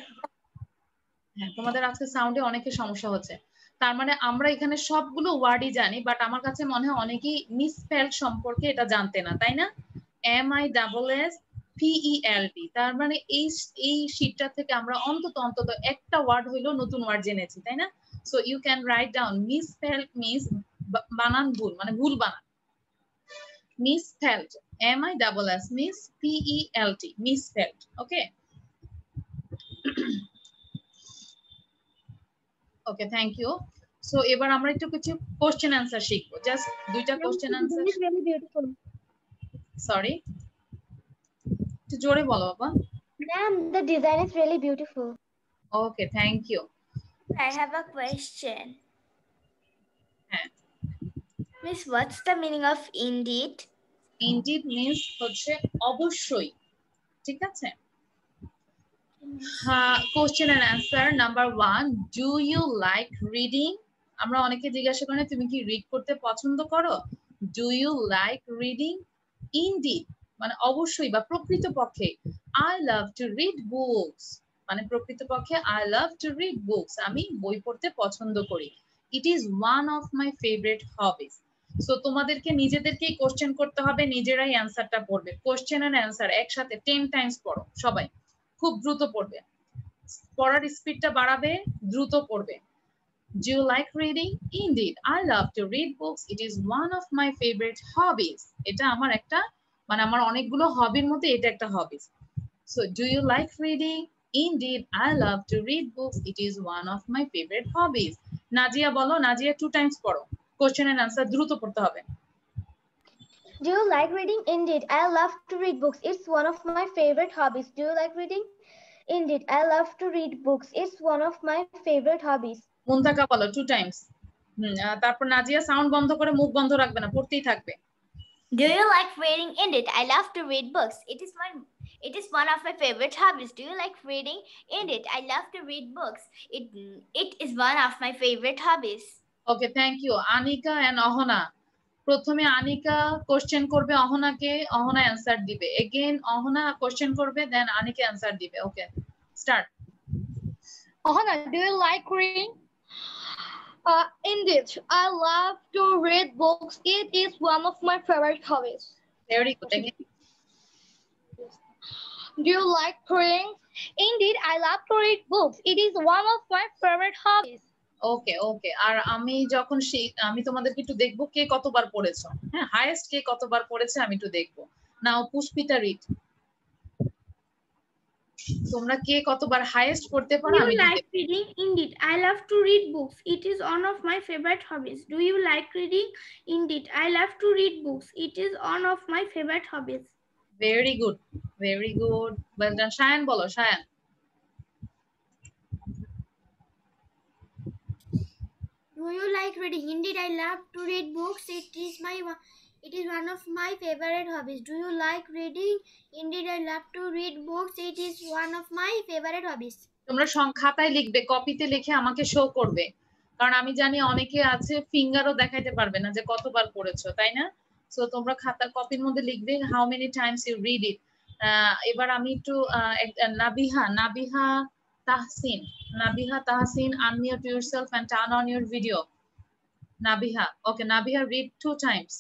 হ্যাঁ তোমাদের আজকে সাউন্ডে অনেকের সমস্যা হচ্ছে। তার মানে আমরা এখানে সবগুলো ওয়ার্ডই জানি, বাট আমার কাছে মনে হয় অনেকেই মিসস্পেলড সম্পর্কে এটা জানতে না, তাই না? MISSPELD, তার মানে এই শীটটা থেকে আমরা অন্তত একটা ওয়ার্ড হইলেও নতুন ওয়ার্ড জেনেছি, তাই না? So you can write down misspelled means বানান ভুল, মানে ভুল বানান। misspelled, MISS means PELT, misspelled, okay? Okay, thank you. So এবার আমরা একটু কিছু কোশ্চেন অ্যানসার শিখবো, জাস্ট দুইটা question answer. Really beautiful. Sorry, একটু জোরে বলো বাবা। Ma'am, the design is really beautiful. Okay, thank you. I have a question. হ্যাঁ, Miss, what's the meaning of indeed? Indeed means হচ্ছে অবশ্যই, ঠিক আছে? Question and answer number 1, do you like reading? আমরা অনেকে জিজ্ঞাসা করি তুমি কি রিড করতে পছন্দ করো? Do you like reading? Indeed মানে অবশ্যই বা প্রকৃতপক্ষে। I love to read books মানে প্রকৃতপক্ষে I love to read books, আমি বই পড়তে পছন্দ করি। It is one of my favourite hobbies. So তোমাদেরকে নিজেদেরকেই কোশ্চেন করতে হবে, নিজেরাই অ্যান্সারটা পড়বে। কোশ্চেন এন্ড অ্যান্সার একসাথে 10 টাইমস পড়ো সবাই, খুব দ্রুত পড়বে, পড়ার স্পিডটা বাড়াবে, দ্রুত পড়বে। Do you like reading? Indeed, I love to read books. It is one of my favorite hobbies. এটা আমার একটা মানে আমার অনেকগুলো হবির মধ্যে এটা একটা হবিস। So, do you like reading? Indeed, I love to read books. It is one of my favorite hobbies. Nazia বলো, নাজিয়া 2 টাইমস পড়ো, কোশ্চেন এন্ড অ্যান্সার দ্রুত পড়তে হবে। Do you like reading? Indeed, I love to read books. It's one of my favorite hobbies. Do you like reading? Indeed, I love to read books. It's one of my favorite hobbies. মুনতাকা বলো 2 Times. তারপর Nazia sound বন্ধ করে মুখ বন্ধ রাখবে না, পড়তেই থাকবে। Do you like reading? Indeed, I love to read books. It is one of my favorite hobbies. Do you like reading? Indeed, I love to read books. It is one of my favorite hobbies. Okay, thank you. Anika and Ahana, প্রথমে Anika question করবে অহনাকে, Ahana answer দিবে। Again Ahana question করবে, then Anika answer দিবে। Okay, start. Ohana, do you like reading? Indeed, I love to read books. It is one of my favorite hobbies. Very good. Again. Do you like reading? Indeed, I love to read books. It is one of my favorite hobbies. ওকে ওকে, আর আমি যখন আমি তোমাদেরকে একটু দেখবো কে কতবার পড়েছো। হ্যাঁ, highest কে কতবার পড়েছে আমি একটু দেখবো। নাও পুষ্পিতা রিড। তোমরা কে কতবার হাইয়েস্ট পড়তে পারো আমি Do you like reading? Indeed, I love to read books. It is one of my favorite hobbies. Do you like reading? Indeed, I love to read books. It is one of my favorite hobbies. Very good, very good. Well done. Shayan bolo, Shayan. Do you like reading? Indeed, I love to read books. It is one of my favorite hobbies. Do you like reading? Indeed, I love to read books. It is one of my favorite hobbies. তোমরা খাতায় লিখবে, কপিতে লিখে আমাকে show করবে, কারণ আমি জানি অনেকে আছে ফিঙ্গারও দেখাইতে পারবে না যে কতবার পড়েছো, তাই না? সো তোমরা খাতা কপির মধ্যে লিখবে how many times you read it. এবার আমি একটু Nabiha Tahsin, unmute yourself and turn on your video. Nabiha, okay, Nabiha, read 2 times.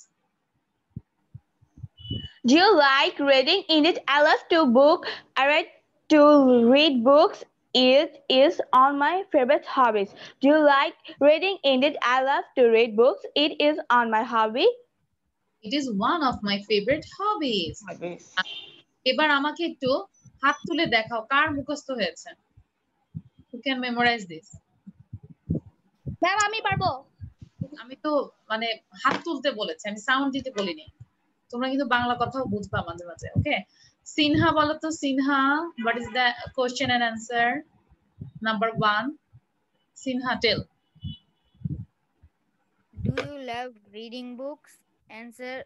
Do you like reading? Indeed, I love to read books. It is on my favorite hobbies. Do you like reading? Indeed, I love to read books. It is on my hobby. It is one of my favorite hobbies. এবার আমাকে একটু হাত তুলে দেখাও কার মুখস্থ হয়েছে। Who can memorize this? Ma'am আমি পারবো। আমি তো মানে হাত তুলতে বলেছি, আমি সাউন্ড দিতে বলিনি। তোমরা কিন্তু বাংলা কথাও বুঝবা মাঝে মাঝে। ওকে, সিনহা বলো তো। Sinha, what is the question and answer number 1? Sinha, tell. Do you love reading books? Answer,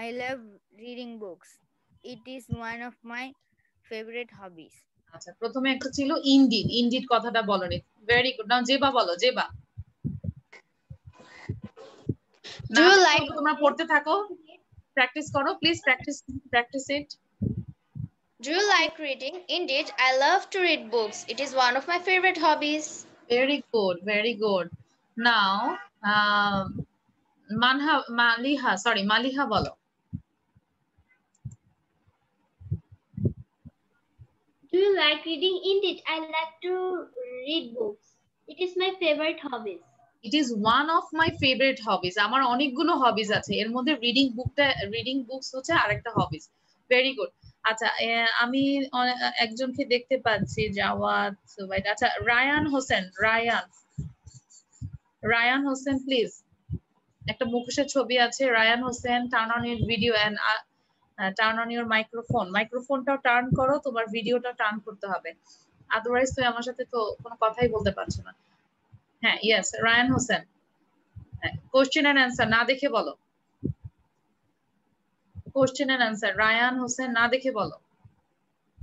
I love reading books. It is one of my favorite hobbies. আচ্ছা, প্রথমে একটা ছিল ইনডিড কথাটা বলনি। Very good. নাও জেবা বলো, জেবা। Do you like, তোমরা পড়তে থাকো, প্র্যাকটিস করো please, practice it. Do you like reading? Indeed, I love to read books. It is one of my favorite hobbies. Very good, very good. Now, Maliha bolo. Do you like reading? Indeed, I like to read books. It is my favorite hobbies. It is one of my favorite hobbies. আমার অনেকগুলো hobbies আছে, এর মধ্যে reading books হচ্ছে আরেকটা hobbies. Very good. আচ্ছা, আমি একজনকে দেখতে পাচ্ছি, জাওয়াদ সুবাইদ। আচ্ছা, রায়ান হোসেন প্লিজ। একটা মুখোশের ছবি আছে, Rayan Hossain, turn on your video and turn on your microphone. মাইক্রোফোনটাও টার্ন করো, তোমার ভিডিওটা টার্ন করতে হবে, আদারওয়াইজ তুমি আমার সাথে তো কোনো কথাই বলতে পারছো না। হ্যাঁ, yes, Rayan Hossain. Question and answer না দেখে বলো। Question and answer Rayan Hossain না দেখে বলো।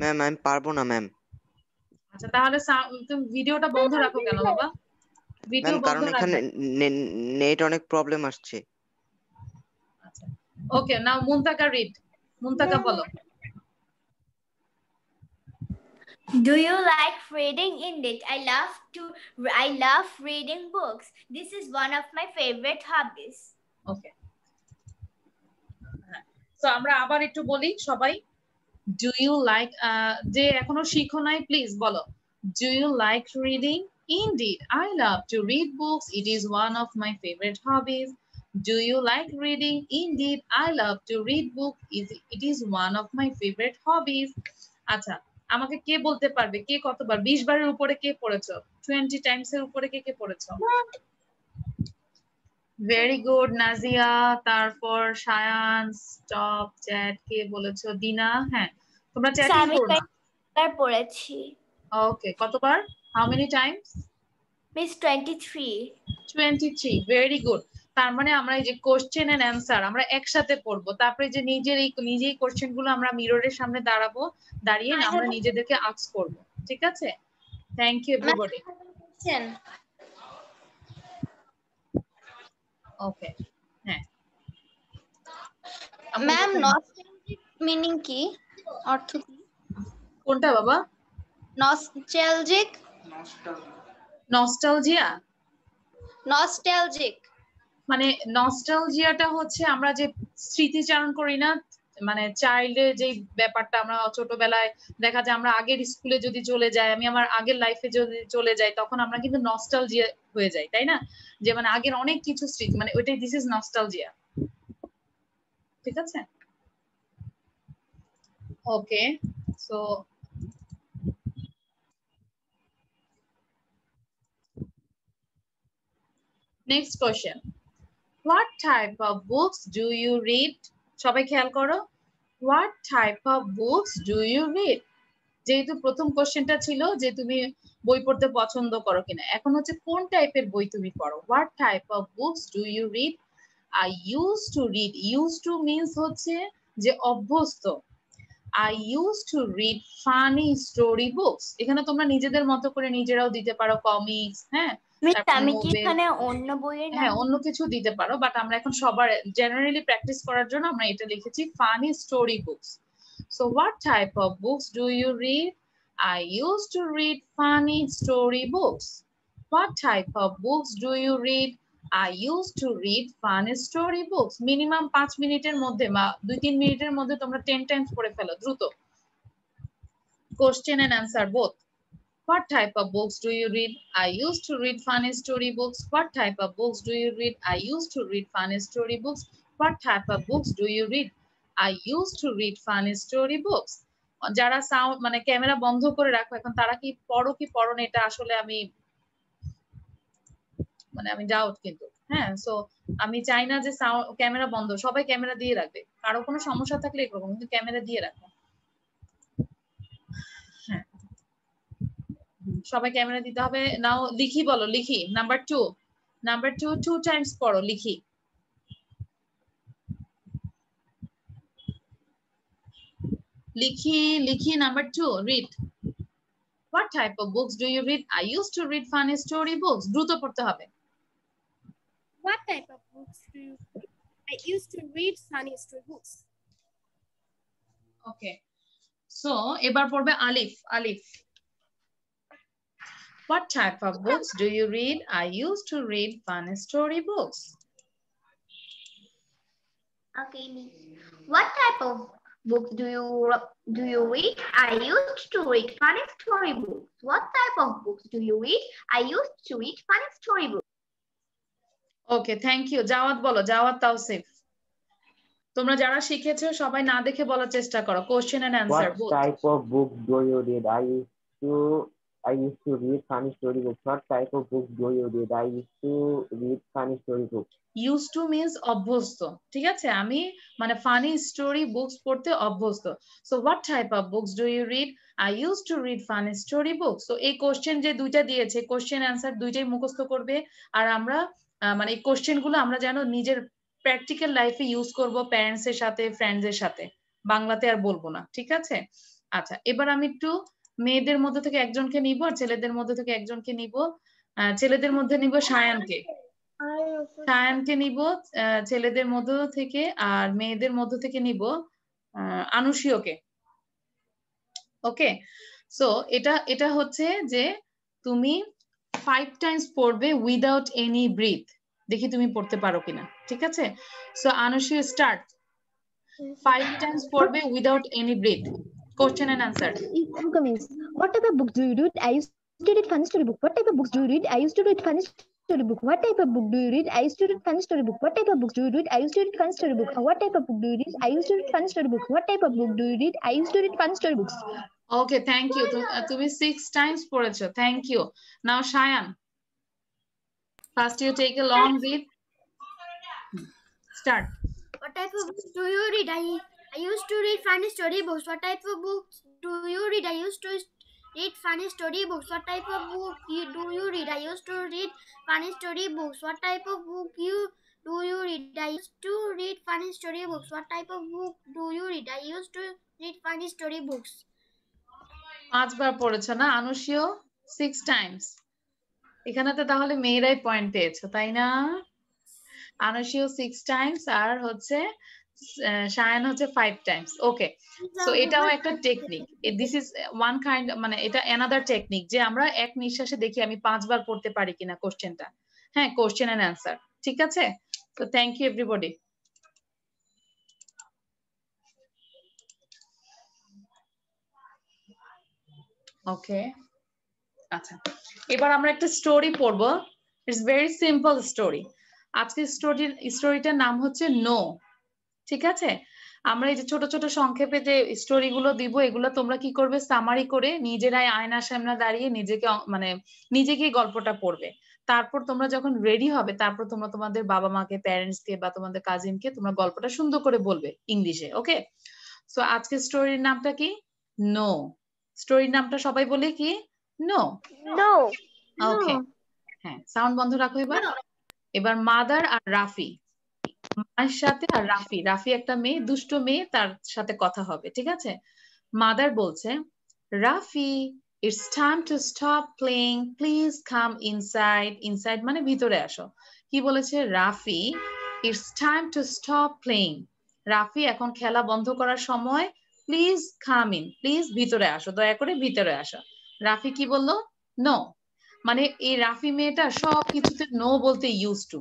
ম্যাম আমি পারবো না ম্যাম। আচ্ছা, তাহলে তুমি ভিডিওটা বন্ধ রাখো কেন বাবা? ভিডিও বন্ধ রাখো, কারণ এখানে নেট অনেক প্রবলেম আসছে। আচ্ছা, ওকে, নাও মুনতাকা রিড। মুনতাকা বলো। Do you like reading? Indeed, I love reading books. This is one of my favorite hobbies. Okay. So আমরা আবার একটু বলি সবাই। Do you like যে এখনো শিখো নাই প্লিজ বলো। Do you like reading? Indeed, I love to read books. It is one of my favorite hobbies. Do you like reading? Indeed, I love to read books. It is one of my favorite hobbies. আচ্ছা, আমাকে কে বলতে পারবে কে কতবার 20 বারের উপরে কে পড়েছো? 20 Times এর উপরে কে পড়েছো? Very good. নাজিয়া, তারপর শায়ান, স্টপ চ্যাট, কে বলেছো? দিনা। হ্যাঁ, তোমরা চ্যাটিং করো না। আমি পড়েছি। ওকে, কতবার? How many Times? Miss 23। 23, very good. তার মানে আমরা এই যে কোশ্চেন এন্ড অ্যান্সার আমরা একসাথে পড়বো, তারপরে যে নিজেই কোশ্চেন গুলো আমরা মিররের সামনে দাঁড়িয়ে আমরা নিজেদেরকে আস্ক করব। ঠিক আছে? Thank you everybody. ওকে হ্যাঁ ম্যাম নস্টালজিক মিনিং কি, অর্থ কি? কোনটা বাবা? নস্টালজিক, নস্টালজিয়া, নস্টালজিক মানে নস্টালজিয়াটা হচ্ছে আমরা যে স্মৃতিচারণ করি না, মানে চাইল্ডের যে ব্যাপারটা, আমরা ছোটবেলায় দেখা যায় আমরা আগের স্কুলে যদি চলে যাই, আমি আমার আগের লাইফে যদি চলে যাই, তখন আমরা কিন্তু নস্টালজিয়া হয়ে যাই, তাই না? যে মানে আগের অনেক কিছু স্মৃতি, মানে ওইটাই দিস ইজ নস্টালজিয়া। ঠিক আছে, okay. So next question, what type of books do you read? সবাই খেয়াল করো, what type of books do you read? যেহেতু প্রথম কোশ্চেনটা ছিল যে তুমি বই পড়তে পছন্দ করো কিনা, এখন হচ্ছে কোন টাইপের বই তুমি পড়ো। what type of books do you read? I used to read, used to means হচ্ছে যে অভ্যস্ত। I used to read funny story books, এখানে তোমরা নিজেদের মতো করে নিজেরাও দিতে পারো কমিক্স, হ্যাঁ, আমি কি এখানে অন্য বইয়ের নাম? হ্যাঁ অন্য কিছু দিতে পারো, বাট আমরা এখন সবার জেনারেলি প্র্যাকটিস করার জন্য আমরা এটা লিখেছি funny story books. So what type of books do you read? I used to read funny story books. What type of books do you read? I used to read funny story books. Minimum 5 মিনিটের মধ্যে বা 2-3 মিনিটের মধ্যে তোমরা 10 Times পড়ে ফেলো দ্রুত। Question and answer both. What type of books do you read? I used to read funny story books. What type of books do you read? I used to read funny story books. What type of books do you read? I used to read funny story books. যারা sound মানে camera বন্ধ করে রাখো এখন, তারা কি পড়ো কি পড়ো না এটা আসলে আমি ডাউট কিন্তু, হ্যাঁ। সো আমি চাই না যে ক্যামেরা বন্ধ, সবাই ক্যামেরা দিয়ে রাখবে, কারো কোনো সমস্যা থাকলে এরকম কিন্তু ক্যামেরা দিয়ে রাখো, হ্যাঁ সবাই ক্যামেরা দিতে হবে। নাও লিখি, বলো লিখি। নাম্বার 2 2 টাইমস পড়ো, লিখি। লিখি number 2 read. What type of books do you read? I used to read funny story books. দ্রুত পড়তে হবে। What type of books do you read? I used to read funny story books. Okay. So এবার পড়বে আলিফ। What type of books do you read? I used to read funny story books. Okay, what type of books do you read? I used to read funny story books. What type of books do you read? I used to read funny story books. Okay, thank you. Zawad বলো, জাওয়াত তাওসিফ। তোমরা যারা শিখেছো সবাই না দেখে বলার চেষ্টা করো। Question and answer. What type of books do you read? I used to read funny story books. What type of books do you read? I used to read funny story books. Used to means অভ্যস্ত, ঠিক আছে? আমি মানে funny story books পড়তে অভ্যস্ত। So what type of books do you read? I used to read funny story books. So এই question যে দুইটা দিয়েছে, কোশ্চেন অ্যান্সার দুইটাই মুখস্থ করবে। আর আমরা মানে এই কোশ্চেন গুলো আমরা যেন নিজের প্র্যাকটিক্যাল লাইফে ইউজ করব, প্যারেন্টস এর সাথে, ফ্রেন্ডস এর সাথে। বাংলাতে আর বলবো না, ঠিক আছে? আচ্ছা, এবার আমি একটু মেয়েদের মধ্যে থেকে একজনকে নিব আর ছেলেদের মধ্যে থেকে একজনকে নিব। ছেলেদের মধ্যে নিব সায়ানকে নিব ছেলেদের মধ্য থেকে, আর মেয়েদের মধ্য থেকে নিব আনুশীয়কে। ওকে, সো এটা হচ্ছে যে তুমি 5 টাইমস পড়বে উইদাউট এনি ব্রিথ। দেখি তুমি পড়তে পারো কিনা, ঠিক আছে? সো আনুশীয় স্টার্ট। 5 টাইমস পড়বে without any breath. Question and answer. What type of books do you read? I used to read funny story book. What type of books do you read? I used to read funny story book. What type of book do you read? I used to read funny story book. What type of books do you read? I used to read funny story book. What type of book do you read? I used to read funny story book. What type of book do you read? I used to read funny story books. Okay, thank you. তুমি 6 times পড়েছো। Thank you. Now Shayan. First you take a long breath. Start. What type of books do you read? I used to read funny story books. What type of books do you read? I used to read funny story books. What type of book do you read? I used to read funny story books. What type of book do you read? I used to read funny story books. What type of book do you read? I used to read funny story books. 5 বার পড়েছো না আনুশীয়? 6 Times. এখানে তো তাহলে মেয়েরাই point পেয়েছো, তাই না? আনসিও 6 Times আর হচ্ছে শায়ান হচ্ছে 5 টাইমস। ওকে, সো এটাও একটা technique. This is one kind, মানে এটা অ্যানাদার টেকনিক যে আমরা এক নিঃশ্বাসে দেখি আমি 5 বার পড়তে পারি কিনা কোশ্চেনটা। হ্যাঁ, কোশ্চেন এন্ড অ্যান্সার। ঠিক আছে, তো থ্যাংক ইউ এভরিবডি। ওকে, আচ্ছা, এবার আমরা একটা স্টোরি পড়বো। It's very simple story. আজকে স্টোরিটার নাম হচ্ছে নো। ঠিক আছে, আমরা এই যে ছোট ছোট সংক্ষেপে যে স্টোরি গুলো দিব, এগুলো তোমরা কি করবে, সামারি করে নিজেরাই আয়নার সামনে দাঁড়িয়ে নিজেকে মানে নিজেকে গল্পটা পড়বে। তারপর তোমরা যখন রেডি হবে, তারপর তোমরা তোমাদের বাবা মাকে, প্যারেন্টস কে বা তোমাদের কাজিনকে তোমরা গল্পটা সুন্দর করে বলবে ইংলিশে। ওকে, সো আজকে স্টোরির নামটা কি? নো। স্টোরির নামটা সবাই বলে কি? নো। নো। ওকে, হ্যাঁ, সাউন্ড বন্ধ রাখো এবার। এবার মাদার আর রাফি, মায়ের সাথে আর রাফি, রাফি একটা মেয়ে, দুষ্ট মেয়ে, তার সাথে কথা হবে। ঠিক আছে, মাদার বলছে, Rafi, it's time to stop playing, please come inside. Inside মানে ভিতরে আসো। কি বলেছে? Rafi, it's time to stop playing. Rafi, এখন খেলা বন্ধ করার সময়, প্লিজ কাম ইন, প্লিজ ভিতরে আসো, দয়া করে ভিতরে আসো। রাফি কি বললো? নো। মানে এই রাফি মেয়েটা সব কিছুতে নো বলতে ইউজ টু।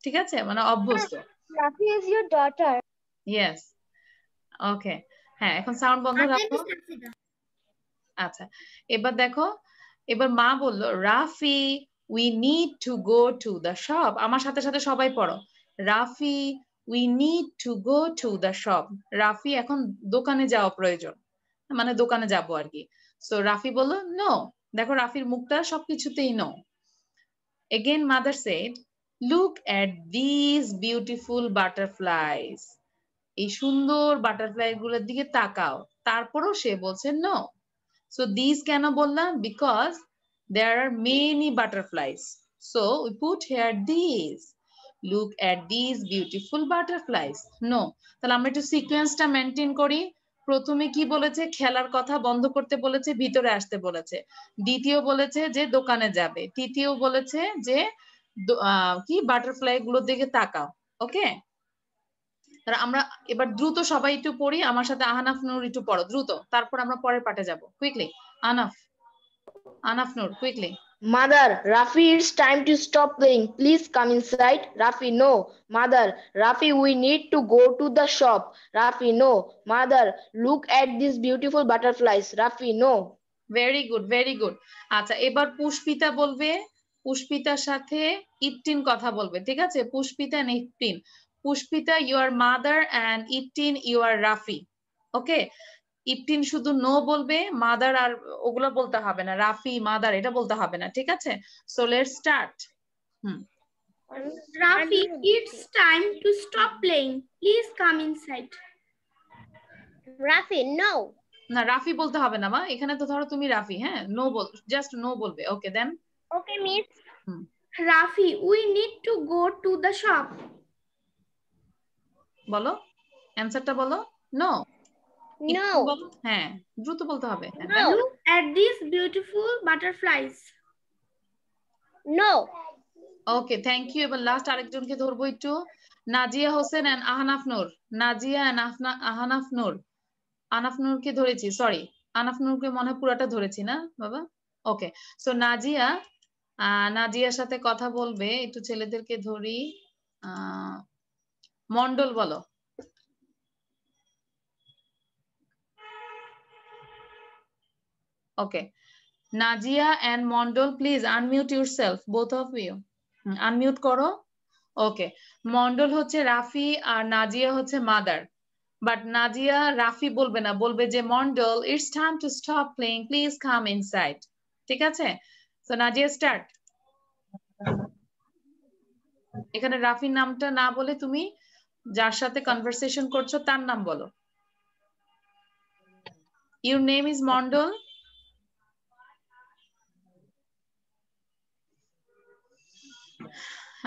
ঠিক আছে, মানে অভ্যস্ত। Rafi is your daughter. Yes, okay, হ্যাঁ, এখন সাউন্ড বন্ধ রাখো। আচ্ছা, এবার দেখো, এবার মা বললো, Rafi, we need to go to the shop. আমার সাথে সাথে সবাই পড়ো, Rafi, we need to go to the shop. Rafi, এখন দোকানে যাওয়া প্রয়োজন, মানে দোকানে যাবো আর কি। সো রাফি বললো নো। দেখো রাফির মুখটা সবকিছুতেই no. Again mother said, look at this beautiful butterflies. এই সুন্দর বাটারফ্লাই গুলোর দিকে তাকাও। তারপরও সে বলছে নো। সো দিস কেন বললাম? Because there are many butterflies, so we put here these. Look at these beautiful butterflies. No, তাহলে আমরা একটু সিকোয়েন্সটা মেনটেন করি। প্রথমে কি বলেছে? খেলার কথা বন্ধ করতে বলেছে, ভিতরে আসতে বলেছে। দ্বিতীয় বলেছে যে দোকানে যাবে। তৃতীয় বলেছে যে কি বাটারফ্লাই গুলোর দিকে তাকাও। ওকে, আমরা এবার দ্রুত সবাই একটু পড়ি, আমার সাথে আহনাফ নূর একটু পড়ো দ্রুত, তারপর আমরা পরের পাঠে যাব। Quickly Ahnaf Noor, quickly. Mother, Rafi, it's time to stop playing. Please come inside. Rafi, no. Mother, Rafi, we need to go to the shop. Rafi, no. Mother, look at these beautiful butterflies. Rafi, no. Very good, very good. আচ্ছা, এবার পুষ্পিতা বলবে, পুষ্পিতার সাথে ইপটিন কথা বলবে। ঠিক আছে, Pushpita and ইপটিন। Pushpita, you are mother, and ইপটিন, ইউ আর রাফি। ওকে, ইপটিন শুধু নো বলবে, মাদার আর ওগুলো বলতে হবে না, রাফি, মাদার এটা বলতে হবে না। ঠিক আছে, so let's start. Rafi, it's time to stop playing. Please come inside. Rafi, no. না, রাফি বলতে হবে না মা, এখানে তো ধরো তুমি রাফি, হ্যাঁ, নো বল, জাস্ট নো বলবে। ওকে, দেন। Okay, miss. Rafi, we need to go to the shop. বলো, অ্যানসারটা বলো। নো। No. হ্যাঁ, দ্রুত বলতে হবে। Look at these beautiful butterflies. No. Okay, thank you. এবার লাস্ট আরেকজনকে ধরবো একটু, নাজিয়া হোসেন এন্ড আহনাফ নূর। নাজিয়া এন্ড আহনাফ নূর। আনাফ নূরকে ধরেছি, সরি, আনাফ নূরকে মনে হয় পুরাটা ধরেছি না বাবা? ওকে, সো নাজিয়া, নাজিয়ার সাথে কথা বলবে। একটু ছেলেদেরকে ধরি, মন্ডল বলো। Okay, Nazia and Mondal, please unmute yourself, both of you, unmute করো। ওকে, মন্ডল হচ্ছে রাফি আর নাজিয়া হচ্ছে মাদার। বাট নাজিয়া রাফি বলবে না, বলবে যে Mondal, it's time to stop playing, please come inside. ঠিক আছে, সো নাজিয়া স্টার্ট। এখানে রাফির নামটা না বলে তুমি যার সাথে কনভারসেশন করছো তার নাম বলো। Your name is Mondal.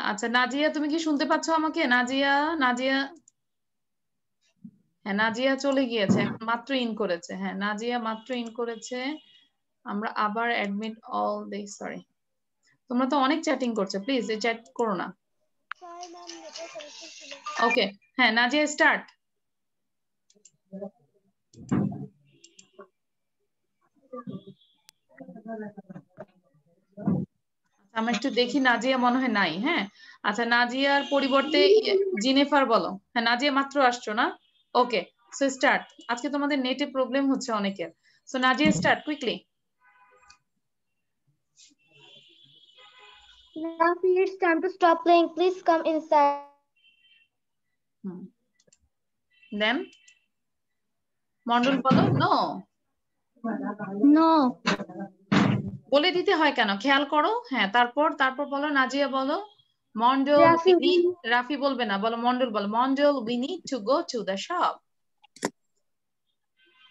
আচ্ছা নাজিয়া, তুমি কি শুনতে পাচ্ছ আমাকে? নাজিয়া, নাজিয়া, হ্যাঁ নাজিয়া চলে গিয়েছে, এখন মাত্র ইন করেছে। হ্যাঁ, নাজিয়া মাত্র ইন করেছে। আমরা আবার অ্যাডমিট অল দেই, সরি। তোমরা তো অনেক চ্যাটিং করছো, প্লিজ এই চ্যাট করো না। ওকে, হ্যাঁ নাজিয়া স্টার্ট। আমরা একটু দেখি, নাজিয়া মনে হয় নাই। হ্যাঁ আচ্ছা, নাজিয়ার পরিবর্তে জিনেফার বলো। হ্যাঁ নাজিয়া মাত্র আসছো না? ওকে, সো স্টার্ট। আজকে তোমাদের নেটে প্রবলেম হচ্ছে অনেকের। So Nazia start quickly. Rafi, it's time to stop playing. Please come inside. Then Mondal বলো নো। No. বলে দিতে হয় কেন, খেয়াল করো। হ্যাঁ তারপর তারপর বলো, নাজিয়া বলো মন্ডল। রাফি বলবে না, বলো মন্ডল বলো। Mondal, we need to go to the shop.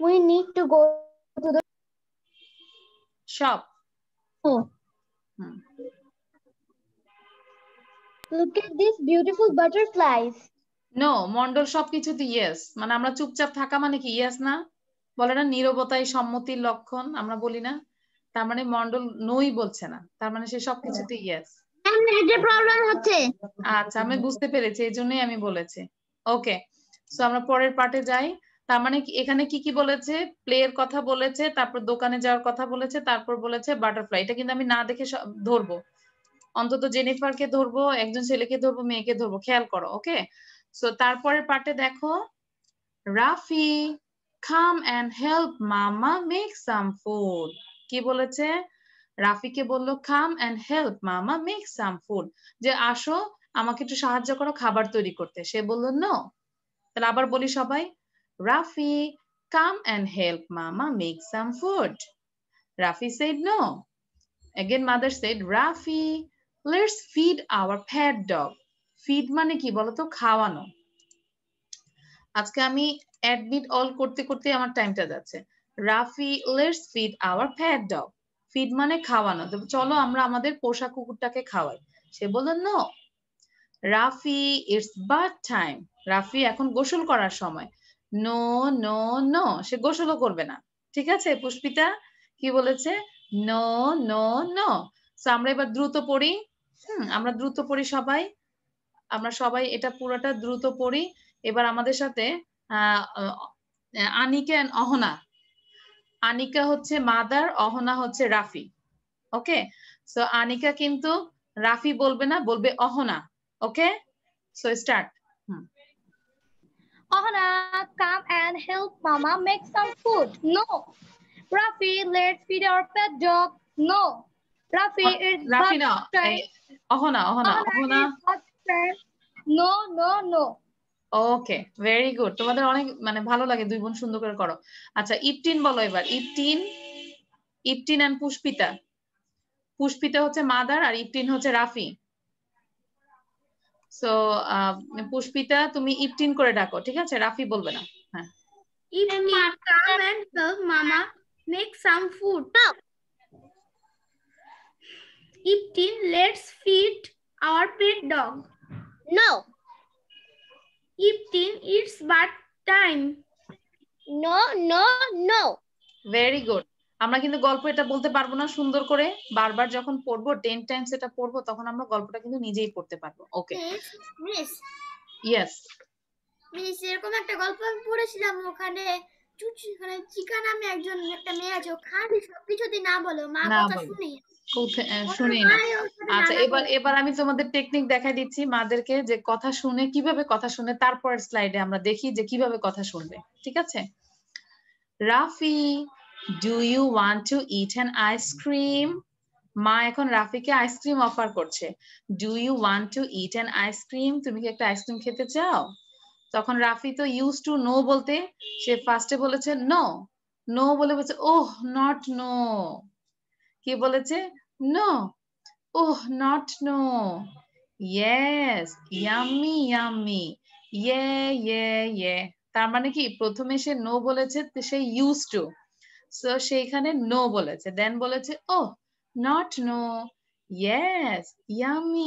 We need to go to the shop. Oh. Look at these beautiful butterflies. No, Mondal সবকিছুতে ইয়েস। মানে আমরা চুপচাপ থাকা মানে কি ইয়েস না? বলে না নীরবতাই সম্মতির লক্ষণ, আমরা বলি না? তার মানে মন্ডল নই বলছে না, তার মানে সে সবকিছুতে ইয়েস। নেটে প্রবলেম হচ্ছে। আচ্ছা আমি বুঝতে পেরেছি, এই জন্যই আমি বলেছি। ওকে, সো আমরা পরের পার্টে যাই। তার মানে এখানে কি কি বলেছে? প্লের কথা বলেছে, তারপর দোকানে যাওয়ার কথা বলেছে, তারপর বলেছে বাটারফ্লাই। এটা কিন্তু আমি না দেখে ধরবো, অন্তত জেনিফারকে ধরবো, একজন ছেলেকে ধরবো, মেয়েকে ধরবো, খেয়াল করো। ওকে, সো তারপরের পার্টে দেখো, রাফি কাম এন্ড হেল্প মামা মেক সাম ফুড। কি বলেছে? রাফিকে বললো কাম এন্ড হেল্প মামা মেক সাম ফুড, যে আসো আমাকে একটু সাহায্য করো খাবার তৈরি করতে। সে বললো নো। তাহলে আবার বলি সবাই, রাফি কাম এন্ড হেল্প মামা make some food. Rafi said no. Again mother said, Rafi, let's feed our pet dog. Feed মানে কি বলতো? খাওয়ানো। আজকে আমি অ্যাডমিট অল করতে করতে আমার টাইমটা যাচ্ছে। Rafi, let's feed our pet dog. Feed মানে খাওয়ানো, চলো আমরা আমাদের পোষা কুকুরটাকে খাওয়াই। সে বলল no. Rafi, it's bath time. Rafi এখন গোসল করার সময়। নো নো নো, সে গোসলও করবে না। ঠিক আছে পুষ্পিতা, কি বলেছে? No no no. সো আমরা এবার দ্রুত পড়ি। আমরা দ্রুত পড়ি সবাই, আমরা সবাই এটা পুরোটা দ্রুত পড়ি। এবার আমাদের সাথে আনিকা এন্ড অহনা। আনিকা হচ্ছে মাদার, অহনা হচ্ছে রাফি। ওকে, সো আনিকা কিন্তু রাফি বলবে না, বলবে Ahana. Okay, so start. Ohana, come and help Mama make some food. No. Rafi, let's feed our pet dog. No. Rafi, it's Rafi bath time. Ohana. No, no, no. Okay, very good. তোমাদের অনেক মানে ভালো লাগে, দুই বোন সুন্দর করে করো। আচ্ছা ইপটিন বলো এবার। ইপটিন এন্ড পুষ্পিতা। পুষ্পিতা হচ্ছে মাদার আর ইপটিন হচ্ছে রাফি। সো পুষ্পিতা তুমি ইপটিন করে ডাকো, ঠিক আছে? রাফি বলবে না। হ্যাঁ, Iptin, come and help Mama make some food. No. Iptin, let's feed our pet dog. No. Iptin, it's bath time. No, no, no. Very good. আমরা কিন্তু গল্প এটা বলতে পারবো না সুন্দর করে, বারবার যখন পড়বো 10 টাইমস এটা পড়বো, তখন আমরা গল্পটা কিন্তু নিজেই পড়তে পারবো। ওকে মিস, ইয়েস মিস, এরকম একটা গল্প আমি পড়েছিলাম। ওখানে চিকা নামে একজন একটা মেয়ে আছে, ও খালি সবকিছুতে না বলে, মা কথা শুনি শুনি না। আচ্ছা এবার আমি তোমাদের টেকনিক দেখাই দিচ্ছি মাদেরকে, যে কথা শুনে কিভাবে কথা শুনে। তারপরের স্লাইডে আমরা দেখি যে কিভাবে কথা শুনবে, ঠিক আছে? Rafi, do you want to eat an ice cream? মা এখন রাফিকে আইসক্রিম অফার করছে। Do you want to eat an ice cream? তুমি কি একটা আইসক্রিম খেতে চাও? তখন রাফি তো ইউজ টু নো বলতে, সে ফার্স্টে বলেছে নো। নো বলে বলছে ওহ নট নো। কি বলেছে? No. Oh not no. Yes, yummy yummy, yeah. তার মানে কি প্রথমে সে নো বলেছে, সে ইউজ টু, সো সেইখানে নো বলেছে, দেন বলেছে oh not no, yes, yummy,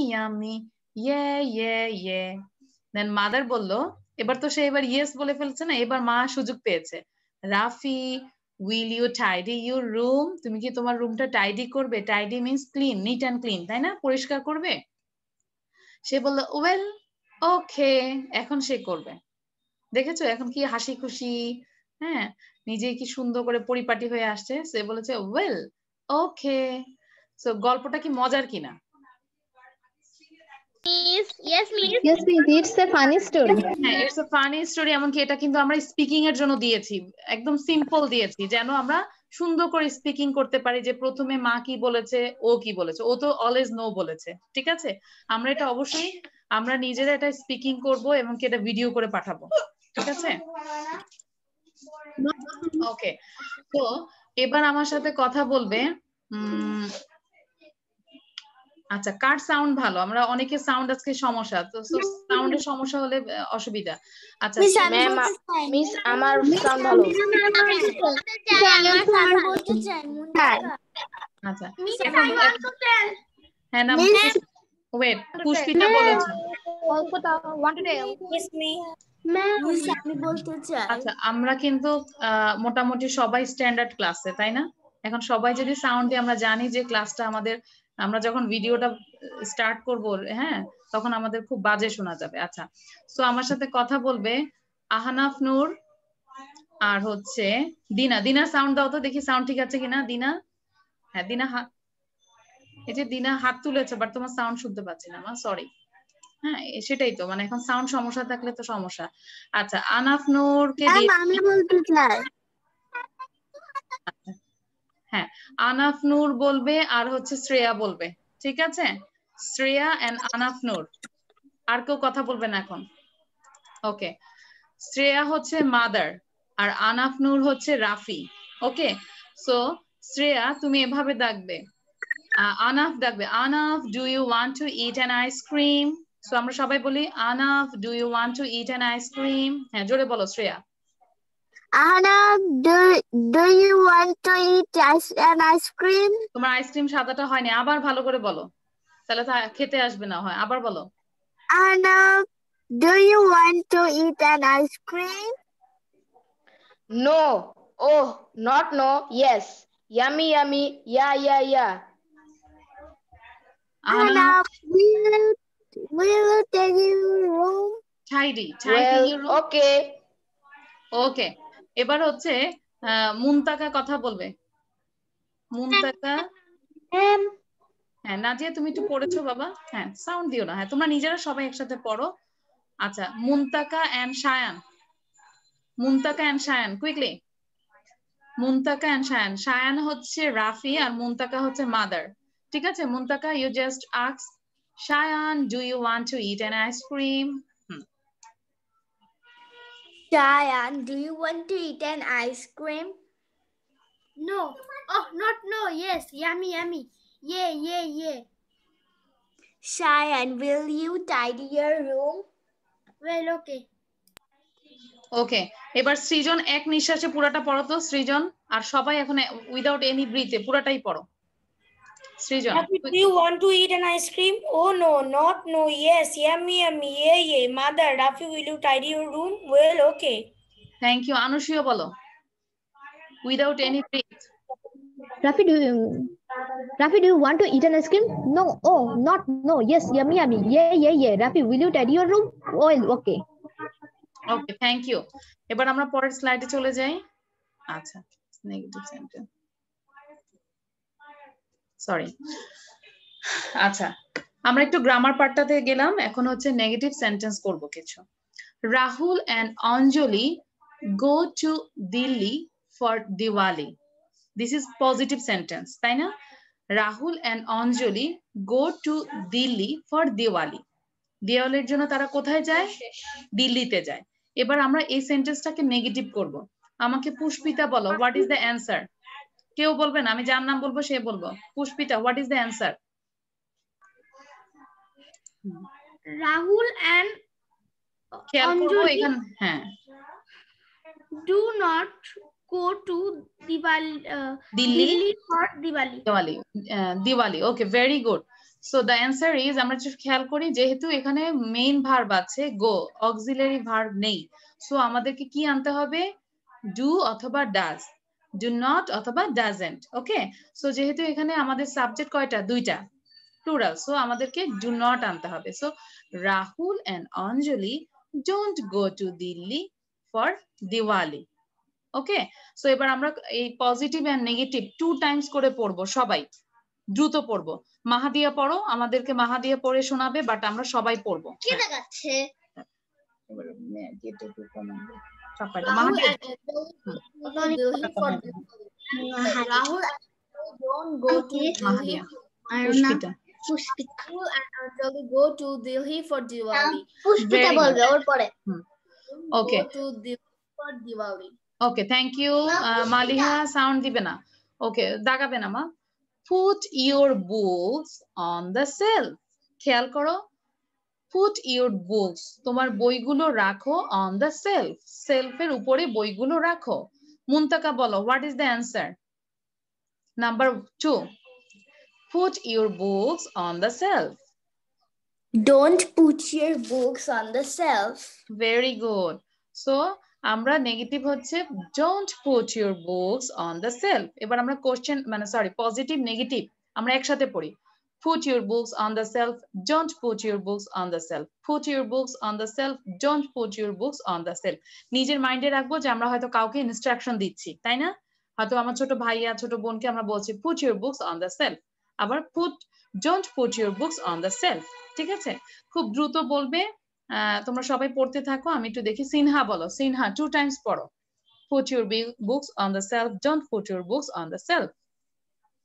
yeah. Then mother বলল, এবার তো সে এবার ইয়েস বলে ফেলছে না, এবার মা সুযোগ পেয়েছে। Rafi, will you tidy your room? তুমি কি তোমার রুমটা টাইডি করবে? Tidy means clean, neat and clean, তাই না? পরিষ্কার করবে। সে বলল ওয়েল ওকে, এখন সে করবে। দেখেছো এখন কি হাসি খুশি, হ্যাঁ নিজে কি সুন্দর করে পরিপাটি হয়ে আসছে। সে বলেছে ওয়েল ওকে। সো গল্পটা কি মজার কিনা? Yes, miss. Yes, miss. It's a funny story. হ্যাঁ, ইটস আ ফানি স্টোরি। এমনকি এটা কিন্তু আমরা স্পিকিং এর জন্য দিয়েছি, একদম সিম্পল দিয়েছি, যেন আমরা সুন্দর করে স্পিকিং করতে পারি। যে প্রথমে মা কি বলেছে, ও কি বলেছে, ও তো অলওয়েজ নো বলেছে, ঠিক আছে। আমরা এটা অবশ্যই আমরা নিজেরা এটা স্পিকিং করব এবং কি এটা ভিডিও করে পাঠাবো, ঠিক আছে। ওকে, তো এবার আমার সাথে কথা বলবে আচ্ছা কার সাউন্ড ভালো? আমরা অনেকে সাউন্ড আজকে সমস্যা, তো সাউন্ডের সমস্যা হলে অসুবিধা। আচ্ছা মিস আমার সাউন্ড ভালো। আচ্ছা হ্যাঁ না ওয়েট, পুষ্পিতা বলেছে। আচ্ছা আমরা কিন্তু মোটামুটি সবাই স্ট্যান্ডার্ড ক্লাসে, তাই না? এখন সবাই যদি সাউন্ড দিয়ে, আমরা জানি যে ক্লাসটা আমাদের, আমরা যখন ভিডিওটা স্টার্ট করব, হ্যাঁ তখন আমাদের খুব বাজে শোনা যাবে। আচ্ছা সো আমার সাথে কথা বলবে আহনাফ নূর আর হচ্ছে দিনা। দিনা সাউন্ড দাও তো দেখি, সাউন্ড ঠিক আছে কিনা দিনা। হ্যাঁ দিনা এই যে দিনা হাত তুলেছে, বাট তোমার সাউন্ড শুনতে পাচ্ছি না মা, সরি। হ্যাঁ সেটাই তো, মানে এখন সাউন্ড সমস্যা থাকলে তো সমস্যা। আচ্ছা আনাফ নূরকে আমি বলতে চাই। হ্যাঁ আনাফ নূর বলবে আর হচ্ছে শ্রেয়া বলবে, ঠিক আছে। শ্রেয়া এন্ড আনাফ নূর, আর কেউ কথা বলবে না এখন। ওকে, শ্রেয়া হচ্ছে মাদার আর আনাফ নূর হচ্ছে রাফি। ওকে, সো শ্রেয়া তুমি এভাবে ডাকবে, আনাফ ডাকবে Ahnaf do you want to eat an ice cream. So আমরা সবাই বলি Ahnaf do you want to eat an ice cream. হ্যাঁ জোরে বলো Shreya. Ahnaf, do you want to eat an ice cream? তোমার আইসক্রিম সাদাটা হয়নি, আবার ভালো করে বলো, তাহলে তো খেতে আসবে না হয়। আবার বলো Ahnaf, do you want to eat an ice cream? No. Oh, not no. Yes. Yummy, yummy. Yeah, yeah, yeah. Ahnaf, will you take your room? Tidy Well, your room. okay. ওকে, এবার হচ্ছে মুনতাকা কথা বলবে। মুনতাকা হ্যাঁ নাজিয়া তুমি একটু পড়েছো বাবা, হ্যাঁ সাউন্ড দিও না, হ্যাঁ তোমরা নিজেরা সবাই একসাথে পড়ো। আচ্ছা Muntaka and Shayan, Muntaka and Shayan quickly. Muntaka and Shayan, Shayan হচ্ছে রাফি আর মুনতাকা হচ্ছে মাদার, ঠিক আছে। Muntaka you just ask Shayan do you want to eat an ice cream. Shayan, do you want to eat an ice cream? No. Oh, not no. Yes. Yummy, yummy. Yeah, yeah, yeah. Shayan, will you tidy your room? Well, okay. ওকে, এবার সৃজন এক নিঃশ্বাসে পুরাটা পড়ো তো সৃজন, আর সবাই এখন without any ব্রিথে পুরাটাই পড়ো। সৃজন Do you want to eat an ice cream? Oh no, not no. Yes, yummy, yummy. Yeah, yeah. Mother, Rafi, will you tidy your room? Well, okay. Thank you. আনুষিও বলো without any breath. Rafi, do you want to eat an ice cream? No. Oh, not no. Yes, yummy, yummy. Yeah, yeah, yeah. Rafi, will you tidy your room? Well, okay. Okay thank you. এবার আমরা পরের স্লাইডে চলে যাই। আচ্ছা negative sentence, sorry. আচ্ছা আমরা একটু গ্রামার পার্টটাতে গেলাম, এখন হচ্ছে নেগেটিভ সেন্টেন্স করব কিছু। Rahul and Anjali go to Delhi for Diwali. This is positive sentence, তাই না? Rahul and Anjali go to Delhi for Diwali. দিওয়ালির জন্য তারা কোথায় যায়? দিল্লিতে যায়। এবার আমরা এই সেন্টেন্সটাকে নেগেটিভ করব। আমাকে পুষ্পিতা বলো হোয়াট ইজ দ্য অ্যান্সার। কেউ বলবে না, আমি যার নাম বলবো সে বলবো। Pushpita what is the answer? Rahul and খেয়াল করবো Anjali এখানে, হ্যাঁ do not go to Diwali, Delhi for Diwali. Diwali, Diwali. Okay very good. So the answer is, আমরা একটু খেয়াল করি যেহেতু এখানে মেইন ভার্ব আছে গো, অক্সিলারি ভার্ব নেই, সো আমাদেরকে কি আনতে হবে? ডু অথবা ডাজ, ডু নট অথবা ডাজেন্ট। ওকে, সো যেহেতু এখানে আমাদের সাবজেক্ট কয়টা? দুইটা, প্লুরাল, সো আমাদেরকে ডু নট আনতে হবে। So Rahul and Anjali don't go to Delhi for Diwali. Okay, so এবার আমরা এই পজিটিভ এন্ড নেগেটিভ 2 টাইমস করে পড়বো, সবাই দ্রুত পড়বো। মাহাদিয়া পড়ো, আমাদেরকে মাহাদিয়া পড়ে শোনাবে, বাট আমরা সবাই পড়বো। কে দেখাচ্ছে? Rahul don't go to Delhi. Rahul and Anjali go to Delhi for Diwali. Pushpita বলবে ওর পরে। Okay, Go to Delhi for Diwali. Okay, thank you. Maliha sound দিবে না, ওকে, দাগাবে না মা। Put your books on the shelf. খেয়াল করো, put your books, তোমার বইগুলো রাখো on the shelf, সেলফের উপরে বইগুলো রাখো। মুনতাকা বলো, what is the answer? Number 2, put your books on the shelf. Don't put your books on the shelf. Very good. So আমরা নেগেটিভ হচ্ছে don't put your books on the shelf। এবার আমরা question মানে সরি পজিটিভ নেগেটিভ আমরা একসাথে পড়ি। Put your books on the shelf, don't put your books on the shelf. Put your books on the shelf, don't put your books on the shelf. নিজের মাইন্ডে রাখবো যে আমরা হয়তো কাউকে ইনস্ট্রাকশন দিচ্ছি, তাই না? হয়তো আমার ছোট ভাইয়া ছোট বোনকে আমরা বলছি put your books on the shelf, আবার don't put your books on the shelf। ঠিক আছে, খুব দ্রুত বলবে, তোমরা সবাই পড়তে থাকো, আমি একটু দেখি। সিনহা বলো, সিনহা 2 টাইমস পড়ো। Put your books on the shelf, don't put your books on the shelf.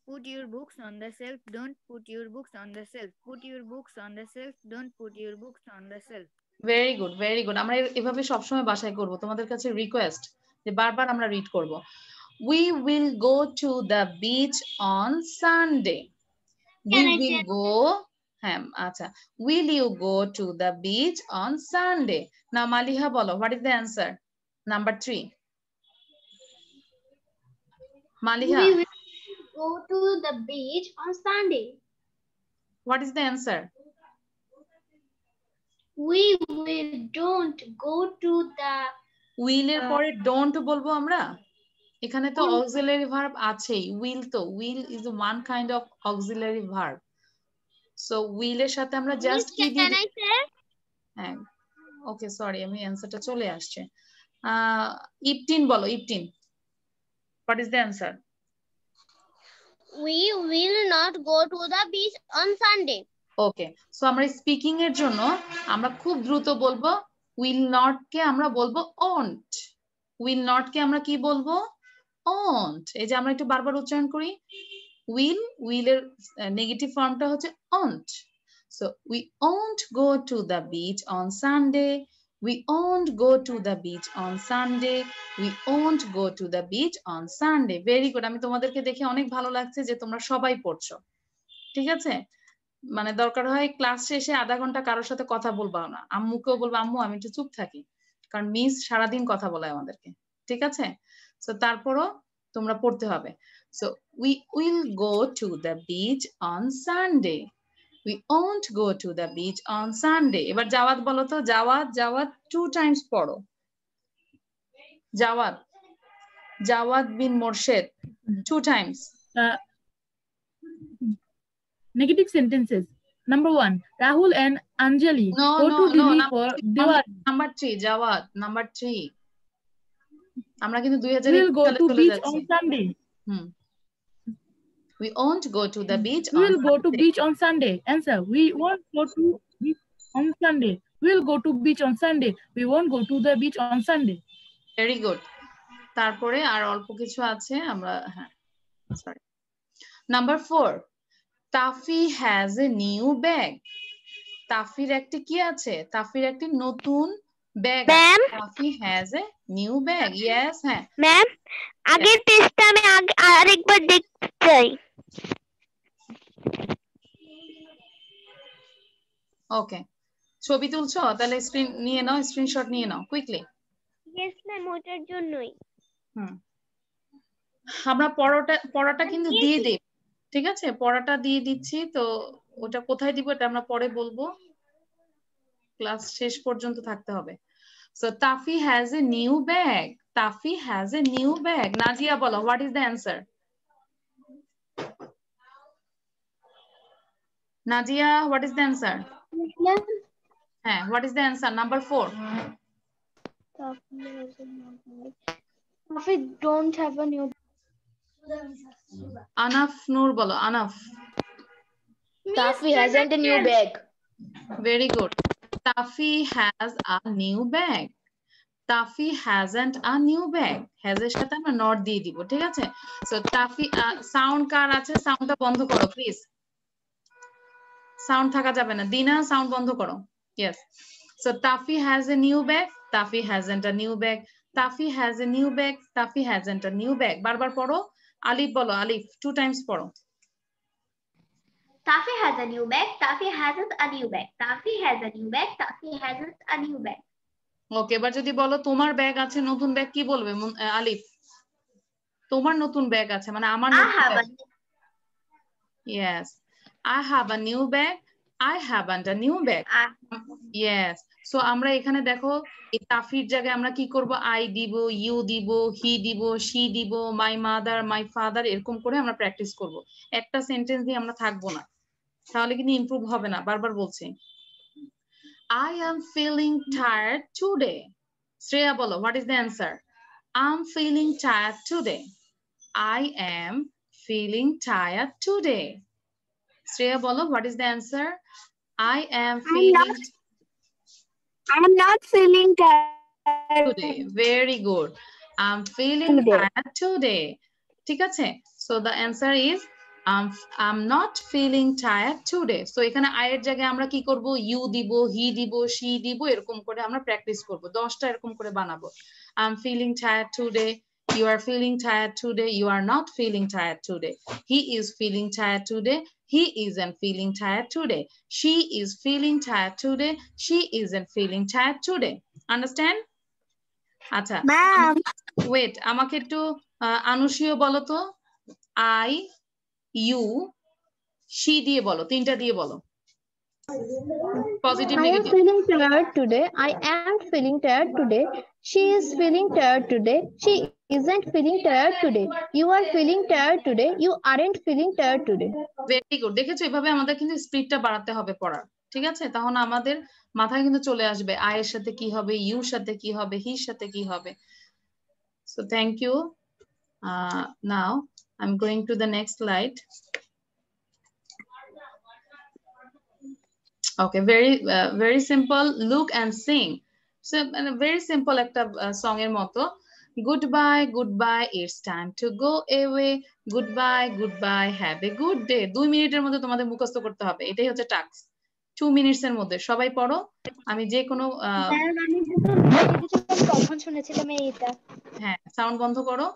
Put your books on the shelf, don't put your books on the shelf. Put your books on the shelf, don't put your books on the shelf. Very good, very good. আমরা এভাবে সবসময় বাসায় করব, তোমাদের কাছে request যে বারবার আমরা রিড করব। We will go to the beach on Sunday. We will go, হ্যাঁ আচ্ছা, will you go to the beach on Sunday? Now Maliha বলো, what is the answer? Number 3. Maliha, We will go to the beach on Sunday. what is the answer? We will don't go to the will এর পরে don't বলবো আমরা, এখানে তো auxiliary verb আছেই, will তো will is one kind of auxiliary verb, so will এর সাথে আমরা জাস্ট কি দিই, হ্যাঁ ওকে সরি আমি অ্যানসারটা চলে আসছে। ইপটিন বলো, ইপটিন what is the answer? We will not go to the beach on Sunday. Okay, so আমরা স্পিকিং এর জন্য আমরা খুব দ্রুত বলবো will not কে আমরা বলবো won't, will not কে আমরা কি বলবো won't। এই যে আমরা একটু বারবার উচ্চারণ করি, will এর নেগেটিভ ফর্মটা হচ্ছে won't। So we won't go to the beach on Sunday, we won't go to the beach on Sunday, we won't go to the beach on Sunday. Very good, আমি তোমাদেরকে দেখে অনেক ভালো লাগছে যে তোমরা সবাই পড়ছো, ঠিক আছে? মানে দরকার হয় ক্লাস শেষে আধা ঘন্টা কারোর সাথে কথা বলবা না, আম্মুকেও বলবো আম্মু আমি একটু চুপ থাকি, কারণ মিস সারাদিন কথা বলায় আমাদেরকে, ঠিক আছে? সো তারপরও তোমরা পড়তে হবে। So we will go to the beach on Sunday, we won't go to the beach on Sunday. এবার জাওয়াদ বলো তো, জাওয়াদ 2 টাইমস পড়ো। Jawad bin Morshed 2 times. Negative sentences. Number 1, Rahul and Anjali go to Delhi for Diwali. Number 3, Jawad. Number 3. আমরা কিন্তু 2000 We will go to beach on Sunday. We won't go to the beach. We will go to beach on Sunday. Answer: we won't go to beach on Sunday. We will go to beach on Sunday. We won't go to the beach on Sunday. Very good. তারপরে আর অল্প কিছু আছে আমরা, হ্যাঁ sorry. Number 4, Tafi has a new bag. তাফির একটি কি আছে? তাফির একটি নতুন bag. Tafi has a new bag. Yes, হ্যাঁ ম্যাম, আগের পেজটা আমি আরেকবার দেখতে চাই। ওকে, ছবি তুলছো? তাহলে স্ক্রিন নিয়ে নাও, স্ক্রিনশট নিয়ে নাও কুইকলি। ইয়েস ম্যাম, ওটার জন্যই। আমরা পড়াটা কিন্তু দিয়ে দেব, ঠিক আছে? পড়াটা দিয়ে দিচ্ছি, তো ওটা কোথায় দিব এটা আমরা পরে বলবো, ক্লাস শেষ পর্যন্ত থাকতে হবে। So Tafi has a new bag. Tafi has a new bag. Najia bolo, what is the answer? Nadia, what is the answer? What is the answer? Number 4. Tafi don't have a new. Anaf Noor bolo, Anaf. Tafi hasn't a new bag. Very good. Tafi has a new bag. Tafi hasn't a new bag. Has এর সাথে আমরা not দিয়ে দিব, ঠিক আছে? So Tafi sound কার আছে? সাউন্ডটা বন্ধ করো প্লিজ। সাউন্ড থাকা যাবে না। দিনা সাউন্ড বন্ধ করো। Yes. So Tafi has a new bag. Tafi hasn't a new bag. Tafi has a new bag. Tafi hasn't a new bag. বারবার পড়ো। আলিফ বলো, আলিফ 2 times পড়ো। Tafi has a new bag. Tafi hasn't a new bag. Tafi has a new bag. Tafi hasn't a new bag. ওকে, এবার যদি বলো তোমার bag আছে, নতুন ব্যাগ কি বলবে আলিফ? তোমার নতুন ব্যাগ আছে মানে আমার নতুন bag. Yes. I have a new bag. I haven't a new bag. Yes. So আমরা এখানে দেখো এই তাফির জায়গায় আমরা কি করব? I দিব, you দিব, he দিব, she দিব, my mother, my father এরকম করে আমরা প্র্যাকটিস করব। একটা সেন্টেন্স দিয়ে আমরা থাকবো না, তাহলে কিন্তু ইমপ্রুভ হবে না। বারবার বলছি। I am feeling tired today. Shreya bolo, what is the answer? I'm feeling tired today. I am feeling tired today. Shreya bolo, what is the answer? I am feeling. I'm not feeling tired today. Very good. I'm feeling tired today. ঠিক আছে? So the answer is I'm not feeling tired today. So এখানে I এর জায়গায় আমরা কি করব? You দিব, he দিব, she দিব, এরকম করে আমরা প্র্যাকটিস করব। 10টা এরকম করে বানাবো। I'm feeling tired today. You are feeling tired today. You are not feeling tired today. He is feeling tired today. He isn't feeling tired today. She is feeling tired today. She isn't feeling tired today. Understand? আচ্ছা। Ma'am. Wait, আমাকে একটু আনুষীয় বলো তো। I, you, she দিয়ে বলো, 3টা দিয়ে বলো। Positive, negative. I am feeling tired today. I am feeling tired today. She is feeling tired today. She isn't feeling tired today. You are feeling tired today. You aren't feeling tired today. Very good. দেখেছো, এভাবে আমাদের কিন্তু স্পিডটা বাড়াতে হবে পড়ার। ঠিক আছে? তখন আমাদের মাথায় কিন্তু চলে আসবে I এর সাথে কি হবে, you এর সাথে কি হবে, he এর সাথে কি হবে। So thank you. Now I'm going to the next slide. Okay, very simple. Look and sing. So very simple একটা song এর মতো। Goodbye, goodbye, it's time to go away. Goodbye, goodbye, have a good day. 2 মিনিটের মধ্যে তোমাদের মুখস্থ করতে হবে। এটাই হচ্ছে টাস্ক। 2 মিনিটস এর মধ্যে সবাই পড়ো। আমি যে কোনো তখন শুনেছিলাম এইটা। হ্যাঁ, সাউন্ড বন্ধ করো।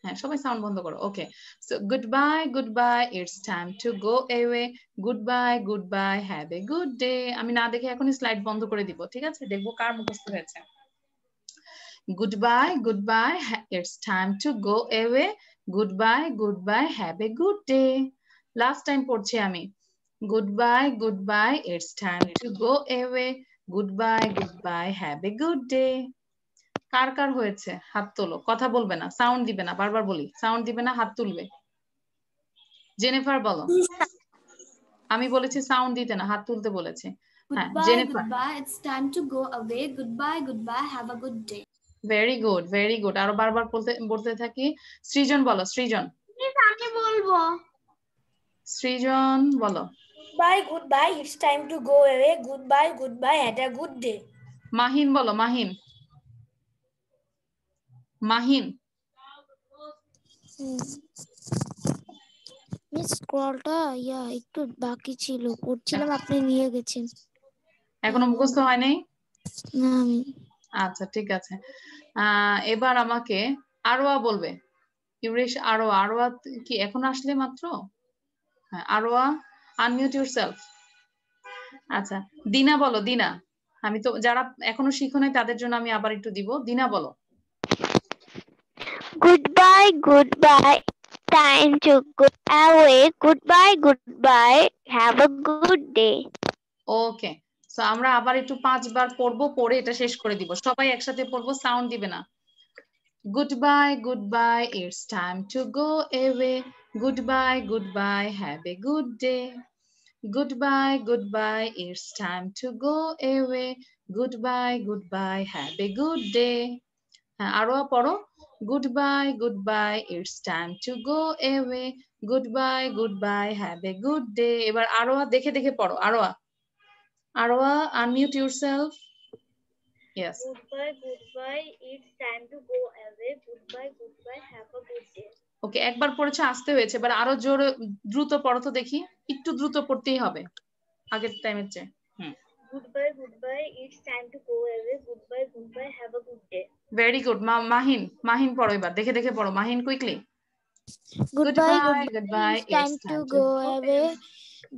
হ্যাঁ, সবাই সাউন্ড বন্ধ করো। Okay. So goodbye, goodbye, it's time to go away. Goodbye, goodbye, have a good day. আমি না দেখে এখনই স্লাইড বন্ধ করে দিব। ঠিক আছে? দেখবো কার মুখস্থ হয়েছে। Goodbye, goodbye, it's time to go away. Goodbye, goodbye, have a good day. Last time পড়ছি আমি। Goodbye, goodbye, it's time to go away. Goodbye, goodbye, have a good day. কার কার হয়েছে? হাত তোলো। কথা বলবে না, সাউন্ড দিবে না। বারবার বলি, সাউন্ড দিবে না, হাত তুলবে। জেনিফার বলো। আমি বলেছি সাউন্ড দিতে না, হাত তুলতে বলেছি। হ্যাঁ, Jennifer. Goodbye, it's time to go away. Goodbye, goodbye, have a good day. Very good, very good. আরো বারবার বলতে থাকি। সৃজন বলো, সৃজন। আমি বলবো। সৃজন বলো। Bye, goodbye, it's time to go away. Goodbye, goodbye, had a good day. Mahin বলো, মাহিন। মাহিন। মিস স্ক্রলটা একটু বাকি ছিল, করছিলাম, আপনি নিয়ে গেছেন। এখনো মুখস্থ হয় নাই? না আমি। আচ্ছা, ঠিক আছে। এবার আমাকে আরোয়া বলবে। ইউরেশ আরোয়া। আরোয়া কি এখন আসলে মাত্র? হ্যাঁ, আরোয়া, আনমিউট ইউরসেলফ। আচ্ছা, দিনা বলো, দিনা। আমি তো যারা এখনো শিখো নাই তাদের জন্য আমি আবার একটু দিব। দিনা বলো। Goodbye, goodbye, time to go away. Goodbye, goodbye, have a good day. Okay. So আমরা আবার একটু 5 বার পড়বো, পড়ে এটা শেষ করে দিব। সবাই একসাথে পড়বো, সাউন্ড দিবে না। Goodbye, goodbye, it's time to go away. Goodbye, goodbye, have a good day. Goodbye, goodbye, it's time to go away. Goodbye, goodbye, have a good day. হ্যাঁ আরোয়া পড়ো। Goodbye, goodbye, it's time to go away. Goodbye, goodbye, have a good day. এবার আরোয়া দেখে দেখে পড়ো। আরোয়া unmute yourself. Yes. Goodbye, goodbye, it's time to go away. Goodbye, goodbye, have a good day. ওকে একবার পড়েছে আসতে হয়েছে, এবার আরো জোরে দ্রুত পড়ো তো দেখি। একটু দ্রুত পড়তেই হবে আগের টাইমের চেয়ে। Goodbye, goodbye, it's time to go away. Goodbye, goodbye, have a good day. Very good. Mahin পড়ো এবার দেখে দেখে পড়ো। Mahin quickly. Goodbye, goodbye, it's time to go away.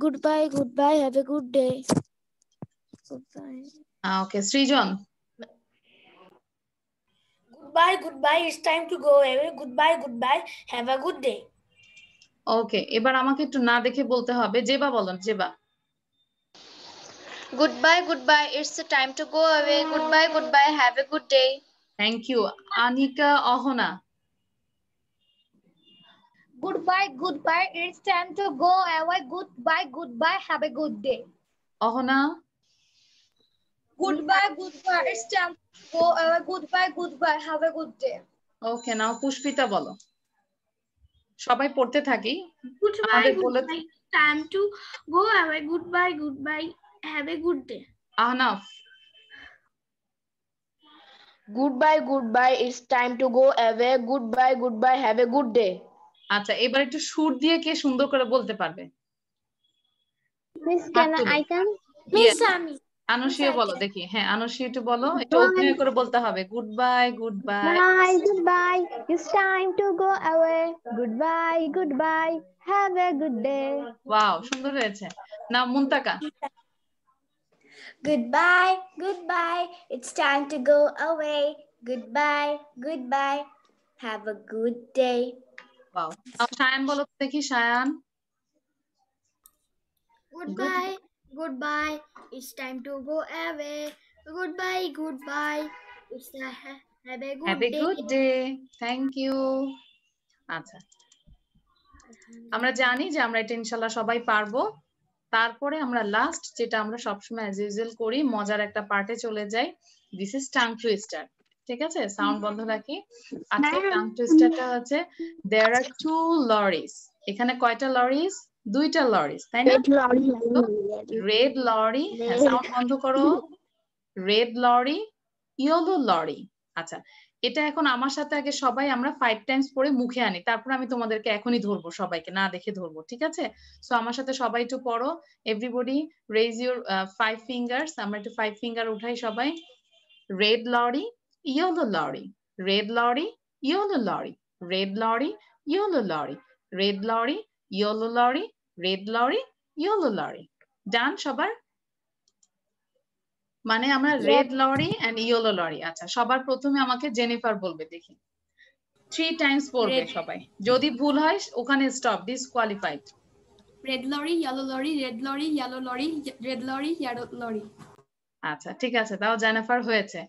Goodbye, goodbye, have a good day. Goodbye. Okay, Srijan. Goodbye, goodbye, it's time to go away. Goodbye, goodbye, have a good day. ওকে এবার আমাকে একটু না দেখে বলতে হবে। জেবা বলেন, Zeba. Goodbye, goodbye, it's the time to go away. Goodbye, goodbye, have a good day. Thank you. Anika Ohana. Goodbye, goodbye, it's time to go away. Goodbye, goodbye, have a good day. Ohana. Goodbye, goodbye, it's time to go away. Goodbye, goodbye, have a good day. Okay, now Pushpita বলো। সবাই পড়তে থাকি। Goodbye, goodbye, time to go away. Goodbye, goodbye, have a good day. Ahnaf. Goodbye, goodbye, it's time to go away. Goodbye, goodbye, have a good day. আচ্ছা এবার একটু সুর দিয়ে কে সুন্দর করে বলতে পারবে? Miss I can? Miss Ami. আনুশিয়া বলো দেখি। হ্যাঁ আনুশিয়া একটু বলো, একটু অভিনয় করে বলতে হবে। Goodbye, goodbye. Bye, goodbye. It's time to go away. Goodbye, goodbye. Have a good day. Wow, সুন্দর হয়েছে। না মুনতাকা। Goodbye, goodbye. It's time to go away. Goodbye, goodbye. Have a good day. Wow. Now Shayan বলো দেখি, Shayan. Goodbye, goodbye. It's time to go away. Goodbye, goodbye. It's have a good day. Have a good day. Thank you. আচ্ছা আমরা জানি যে আমরা এটা ইনশাআল্লাহ সবাই পারবো। তারপরে আমরা লাস্ট যেটা আমরা সবসময় অ্যাজ ইউজুয়াল করি, মজার একটা পার্টে চলে যাই। This is tongue twister. ঠিক আছে, সাউন্ড বন্ধ রাখি। আজকে টাং টুইস্টারটা হচ্ছে দেয়ার আর টু লরিজ। এখানে কয়টা লরিজ? দুইটা লরিজ, তাই না? রেড লরি, হ্যাঁ সাউন্ড বন্ধ করো। Red lorry, yellow lorry. আচ্ছা এটা এখন আমার সাথে আগে সবাই আমরা 5 টাইমস পরে মুখে আনি, তারপর আমি তোমাদেরকে এখনই ধরবো, সবাইকে না দেখে ধরবো। ঠিক আছে, সো আমার সাথে সবাই একটু পড়ো। Everybody raise your 5 fingers. আমরা একটু 5 ফিঙ্গার উঠাই সবাই। Red lorry, yellow lorry, red lorry, yellow lorry, red lorry, yellow lorry, red lorry, yellow lorry, red lorry, yellow lorry. Done সবার? মানে আমরা red lorry and yellow lorry. আচ্ছা সবার প্রথমে আমাকে জেনিফার বলবে দেখি। 3 টাইমস পড়বে সবাই, যদি ভুল হয় ওখানে stop, disqualified. Red lorry, yellow lorry, red lorry, yellow lorry, red lorry, yellow lorry. আচ্ছা ঠিক আছে, তাও জেনিফার হয়েছে।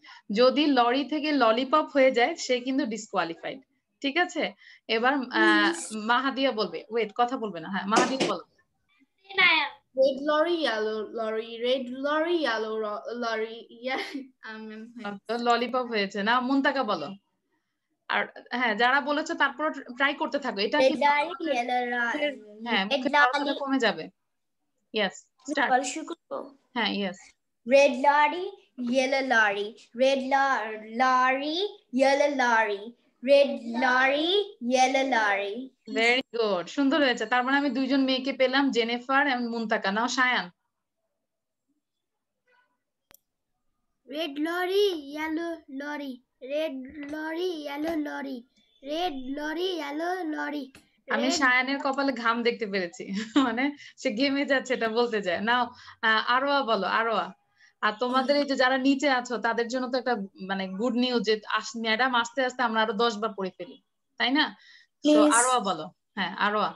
যদি লরি থেকে ললিপপ হয়ে যায় সে কিন্তু ডিসকোয়ালিফাইড। ঠিক আছে, এবার মাহাদিয়া বলবে। ওয়েট, কথা বলবে না। হ্যাঁ মাহাদিয়া বলো। Red lorry, yellow lorry, red lorry, yellow lorry. Lollipop হয়েছে না। মুনতাকা বলো। আর হ্যাঁ যারা বলেছে তারপর ট্রাই করতে থাকো। এটা কি হ্যাঁ মুখে কমে যাবে। Yes start. হ্যাঁ yes. Red lorry, yellow lorry, red lorry, yellow lorry, red lorry, yellow lorry. Very good, সুন্দর হয়েছে। তার মানে আমি দুইজন মেয়েকে পেলাম, জেনিফার এবং Muntaka. Now Shayan. Red lorry, yellow lorry, red lorry, yellow lorry, red lorry, yellow lorry. আমি শায়ানের কপালে ঘাম দেখতে পেরেছি, মানে সে ঘেমে যাচ্ছে এটা বলতে যায়। নাও আরোয়া বলো। আরোয়া। আর তোমাদের এই যে যারা নিচে আছো তাদের জন্য তো একটা মানে গুড নিউজ যে ম্যাডাম আস্তে আস্তে আমরা আরো 10 বার পড়ে ফেলি, তাই না? তো আরোয়া বলো। হ্যাঁ Arwa.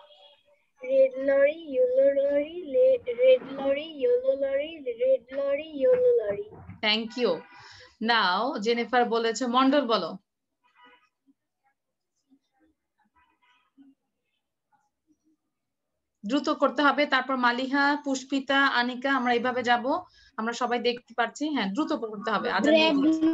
Red lorry, yellow lorry, red lorry, yellow lorry, red lorry, yellow lorry. Thank you. Now Jennifer বলেছে। মন্ডল বলো। দ্রুত করতে হবে। তারপর মালিহা, পুষ্পিতা, আনিকা, আমরা এইভাবে যাব, আমরা সবাই দেখতে পাচ্ছি। হ্যাঁ, দ্রুত করতে হবে। আজান দিয়ে দিয়েছে।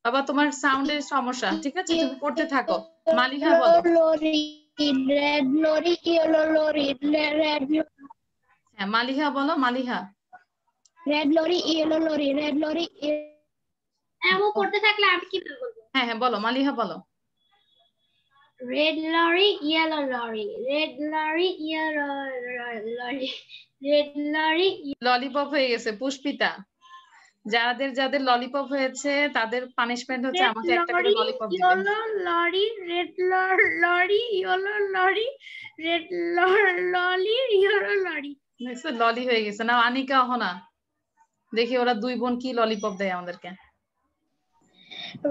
বাবা তোমার সাউন্ডের সমস্যা, ঠিক আছে, তুমি করতে থাকো। মালিহা বলো। Red lorry, yellow lorry, red. হ্যাঁ, মালিহা বলো, Maliha. Red lorry, yellow lorry, red lorry. ও করতে থাকলে আমি কি বলবো? হ্যাঁ হ্যাঁ বলো, মালিহা বলো। Red lorry, yellow lorry, red lorry, yellow lorry, red lorry. Lollipop হয়ে গেছে পুষ্পিতা। যাদের যাদের ললিপপ হয়েছে তাদের পানিশমেন্ট হচ্ছে আমাকে একটা করে ললিপপ দিবেন। Yellow lorry, red lorry, yellow lorry, red lorry, yellow lorry. দেখছো ললি হয়ে গেছে। না আনিকা হনা, দেখি ওরা দুই বোন কি ললিপপ দেয় আমাদেরকে।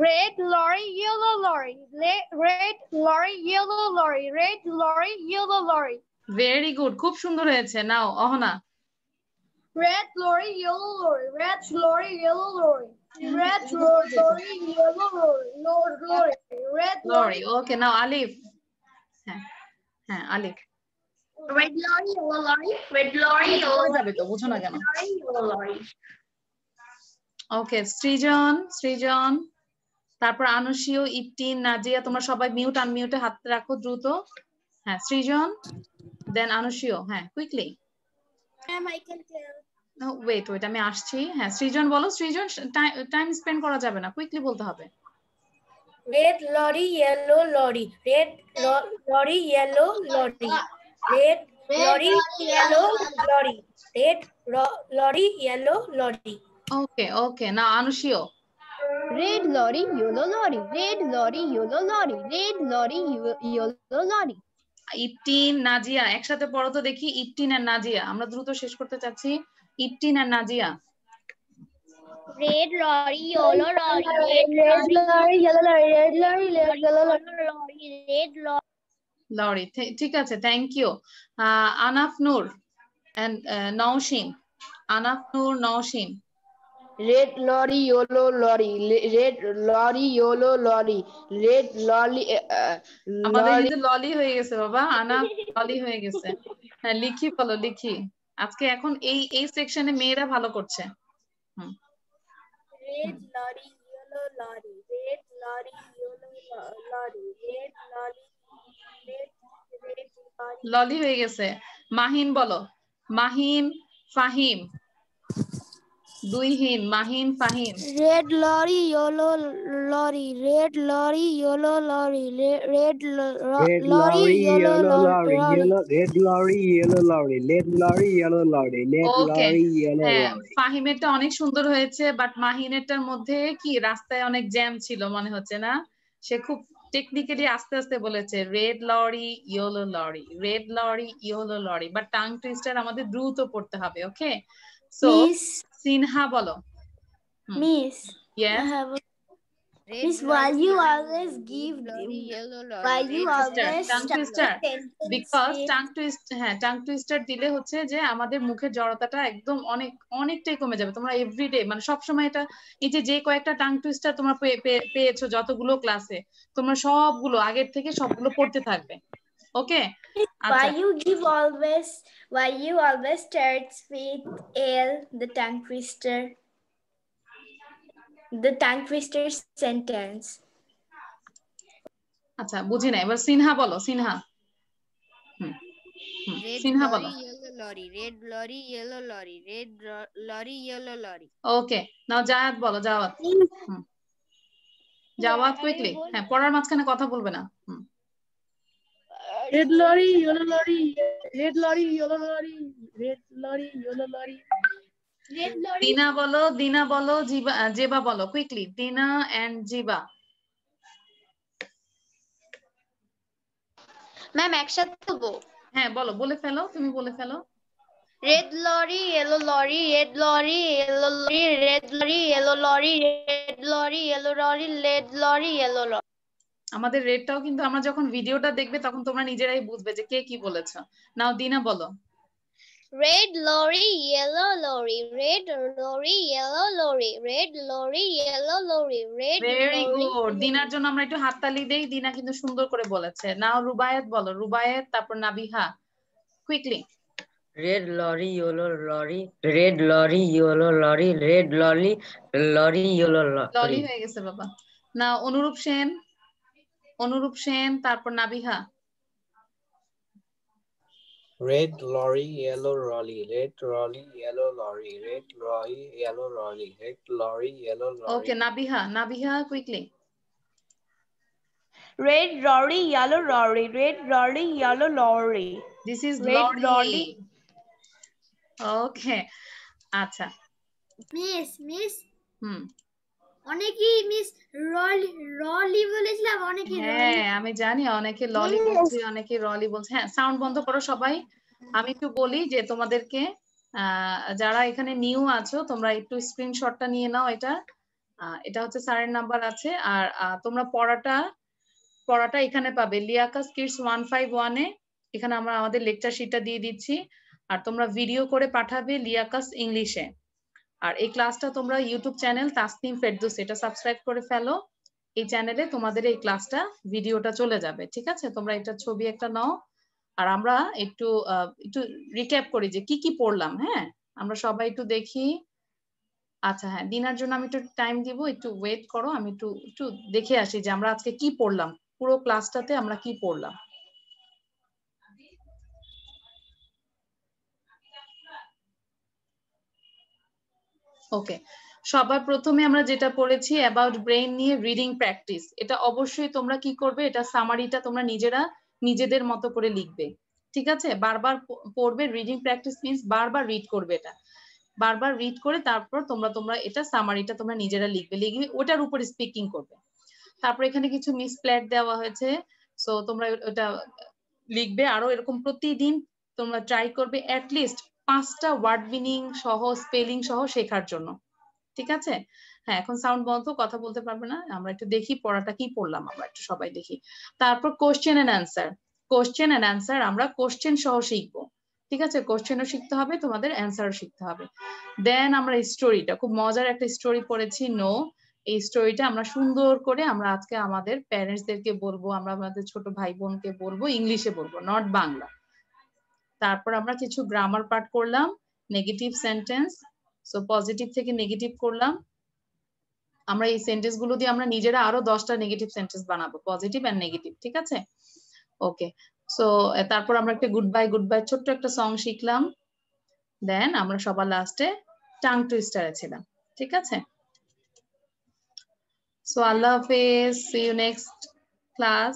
Red lorry, yellow lorry, red lorry, yellow lorry, red lorry, yellow lorry. Very good, খুব সুন্দর হয়েছে। নাও Ahana. Red lorry, yellow lorry, red lorry, yellow lorry, red lorry, yellow lorry, red lorry. Okay, now Alif. হ্যাঁ হ্যাঁ আলিফ। Red lorry, yellow lorry, red lorry, yellow যাবে তো, বুঝো না কেন? lorry, yellow lorry. ওকে, সৃজন, সৃজন, তারপর আনুশিও, ইপটিন, নাজিয়া, তোমরা সবাই মিউট আনমিউটে হাত রাখো দ্রুত। হ্যাঁ সৃজন, দেন আনুশিও। হ্যাঁ quickly. Ma'am, I can tell. Wait wait, আমি আসছি। হ্যাঁ সৃজন বলো। সৃজন, টাইম স্পেন্ড করা যাবে না, কুইকলি বলতে হবে। Red lorry, yellow lorry, red lorry, yellow lorry, red lorry, yellow lorry, red lorry, yellow lorry. ওকে ওকে, নাও আনুশিও। Red lorry, yellow lorry, red lorry, yellow lorry, red lorry, yellow lorry. ইপটিন, Nazia, একসাথে পড়ো তো দেখি। ইপটিন আর নাজিয়া, আমরা দ্রুত শেষ করতে চাচ্ছি। ইপটিন আর Nazia. Red lorry, yellow lorry, red lorry, yellow lorry, red lorry, yellow lorry, red lorry. Lorry, ঠিক আছে, thank you. Ahnaf Noor and Nowshin. Ahnaf Noor, Nowshin. Red lorry, yellow lorry, red lorry, yellow lorry, red lorry. আমাদের কিন্তু ললি হয়ে গেছে বাবা, আনাফ ললি হয়ে গেছে। হ্যাঁ লিখি বলো, লিখি। আজকে এখন এই সেকশনে মেয়েরা ভালো করছে। Red lorry, yellow lorry, red lorry, yellow lorry, red lorry, red lorry. ললি হয়ে গেছে। মাহিন বলো। মাহিন, ফাহিম। দুই হিন, Mahin, Fahim. Red lorry, yellow lorry, red lorry, yellow lorry, red lorry, yellow lorry, red lorry, yellow lorry, red lorry, yellow lorry, red ওকে, lorry, yellow হ্যাঁ lorry. ফাহিমেরটা অনেক সুন্দর হয়েছে, বাট মাহিনেরটার মধ্যে কি রাস্তায় অনেক জ্যাম ছিল মনে হচ্ছে না? সে খুব টেকনিক্যালি আস্তে আস্তে বলেছে red lorry, yellow lorry, red lorry, yellow lorry, but tongue twister আমাদের দ্রুত পড়তে হবে। ওকে, সো সিনহা বলো। Miss, Yes. Miss, why you always give why you always tongue twister, because tongue twister দিলে হচ্ছে যে আমাদের মুখের জড়তাটা একদম অনেকটাই কমে যাবে। তোমরা এভরিডে মানে সব সময় এটা, এই যে কয়েকটা টাং টুইস্টার তোমরা পেয়েছো যতগুলো ক্লাসে, তোমরা সবগুলো আগের থেকে সবগুলো পড়তে থাকবে। ওকে, why you always starts with L, the tongue twister sentence. আচ্ছা বুঝি না, এবার সিনহা বলো। সিনহা। সিনহা বলো। Yellow lorry, red lorry, yellow lorry, red lorry, yellow lorry. ওকে, নাও জায়াত বলো। জাওয়াত। জাওয়াত কুইকলি। হ্যাঁ পড়ার মাঝখানে কথা বলবে না। red lorry, yellow lorry, red lorry, yellow lorry, red lorry, yellow lorry. দিনা বলো, দিনা বলো, জেবা বলো কুইকলি। দিনা এন্ড জিবা। ম্যাম একসাথে বলবো? হ্যাঁ বলো, বলে ফেলো, তুমি বলে ফেলো। Red lorry, yellow lorry, red lorry, yellow lorry, red lorry, yellow lorry, red lorry, yellow lorry, red lorry, yellow lorry. আমাদের রেডটাও কিন্তু আমরা যখন ভিডিওটা দেখবে তখন তোমরা নিজেরাই বুঝবে যে কে কি বলেছো। নাও দিনা বলো। Red lorry, yellow lorry, red lorry, yellow lorry, red lorry, yellow lorry, red very lorry. Good. দিনার জন্য আমরা একটু হাততালি দেই। দিনা কিন্তু সুন্দর করে বলেছে। নাও রুবায়েত বলো, রুবায়েত, তারপর Nabiha, quickly. Red lorry, yellow lorry, red lorry, yellow lorry, red lorry, yellow ললি lorry. হয়ে গেছে বাবা। না অনুরূপ সেন, অনুরূপ সেন, তারপর Nabiha. Red lorry, yellow lorry, red lorry, yellow lorry, red lorry, yellow lorry, red lorry, yellow lorry. Okay Nabiha, Nabiha quickly. Red lorry, yellow lorry, red lorry, yellow lorry. This is red lorry. ওকে আচ্ছা miss অনেকেই miss রলি বলেছিলাম, অনেকে হ্যাঁ আমি জানি অনেকে ললি বলছে, অনেকে রলি বলছে। হ্যাঁ সাউন্ড বন্ধ করো সবাই। আমি একটু বলি যে তোমাদেরকে যারা এখানে নিউ আছো তোমরা একটু স্ক্রিনশটটা নিয়ে নাও। এটা হচ্ছে স্যারের নাম্বার আছে। আর তোমরা পড়াটা এখানে পাবে লিয়াকাস কিডস 151 এ। এখানে আমরা আমাদের লেকচার শিটটা দিয়ে দিচ্ছি। আর তোমরা ভিডিও করে পাঠাবে লিয়াকাস ইংলিশে। আর এই ক্লাসটা তোমরা ইউটিউব চ্যানেল তাসনিম ফেরদৌস এটা সাবস্ক্রাইব করে ফেলো। এই চ্যানেলে তোমাদের এই ক্লাসটা ভিডিওটা চলে যাবে, ঠিক আছে? তোমরা এটা ছবি একটা নাও। আর আমরা একটু রিক্যাপ করি যে কি কি পড়লাম। হ্যাঁ আমরা সবাই একটু দেখি। আচ্ছা হ্যাঁ দিনার জন্য আমি একটু টাইম দিব, একটু ওয়েট করো। আমি একটু দেখে আসি যে আমরা আজকে কি পড়লাম, পুরো ক্লাসটাতে আমরা কি পড়লাম। ওকে সবার প্রথমে আমরা যেটা পড়েছি অ্যাবাউট ব্রেইন নিয়ে রিডিং প্র্যাকটিস। এটা অবশ্যই তোমরা কি করবে, এটা সামারিটা তোমরা নিজেদের মতো করে লিখবে, ঠিক আছে? বারবার পড়বে। রিডিং প্র্যাকটিস মিন্স বারবার রিড করবে। এটা বারবার রিড করে তারপর তোমরা এটা সামারিটা তোমরা নিজেরা লিখবে ওটার উপর স্পিকিং করবে। তারপর এখানে কিছু মিসপ্ল্যাট দেওয়া হয়েছে, সো তোমরা ওটা লিখবে। আরো এরকম প্রতিদিন তোমরা ট্রাই করবে অ্যাটলিস্ট 5টা ওয়ার্ড মিনিং সহ স্পেলিং সহ শেখার জন্য, ঠিক আছে? হ্যাঁ এখন সাউন্ড বন্ধ, কথা বলতে পারবে না। আমরা একটু দেখি পড়াটা কি পড়লাম, আমরা একটু সবাই দেখি। তারপর কোশ্চেন এন্ড অ্যান্সার আমরা কোশ্চেন সহ শিখবো, ঠিক আছে? কোশ্চেনও শিখতে হবে, তোমাদের অ্যান্সারও শিখতে হবে। দেন আমরা স্টোরিটা, খুব মজার একটা স্টোরি পড়েছি নো। এই স্টোরিটা আমরা সুন্দর করে আমরা আজকে আমাদের প্যারেন্টসদেরকে বলবো, আমরা আমাদের ছোট ভাই বোনকে বলবো, ইংলিশে বলবো, নট বাংলা। তারপর আমরা কিছু গ্রামার পার্ট করলাম, নেগেটিভ সেন্টেন্স, সো পজিটিভ থেকে নেগেটিভ করলাম। আমরা এই সেন্টেন্স গুলো দিয়ে আমরা নিজেরা আরো 10টা নেগেটিভ সেন্টেন্স বানাবো, পজিটিভ এন্ড নেগেটিভ, ঠিক আছে? ওকে সো তারপর আমরা একটা গুড বাই ছোট্ট একটা সং শিখলাম। দেন আমরা সবার লাস্টে টাং টুইস্টারে ছিলাম, ঠিক আছে? সো আল্লাহ হাফেজ, সি ইউ নেক্সট ক্লাস।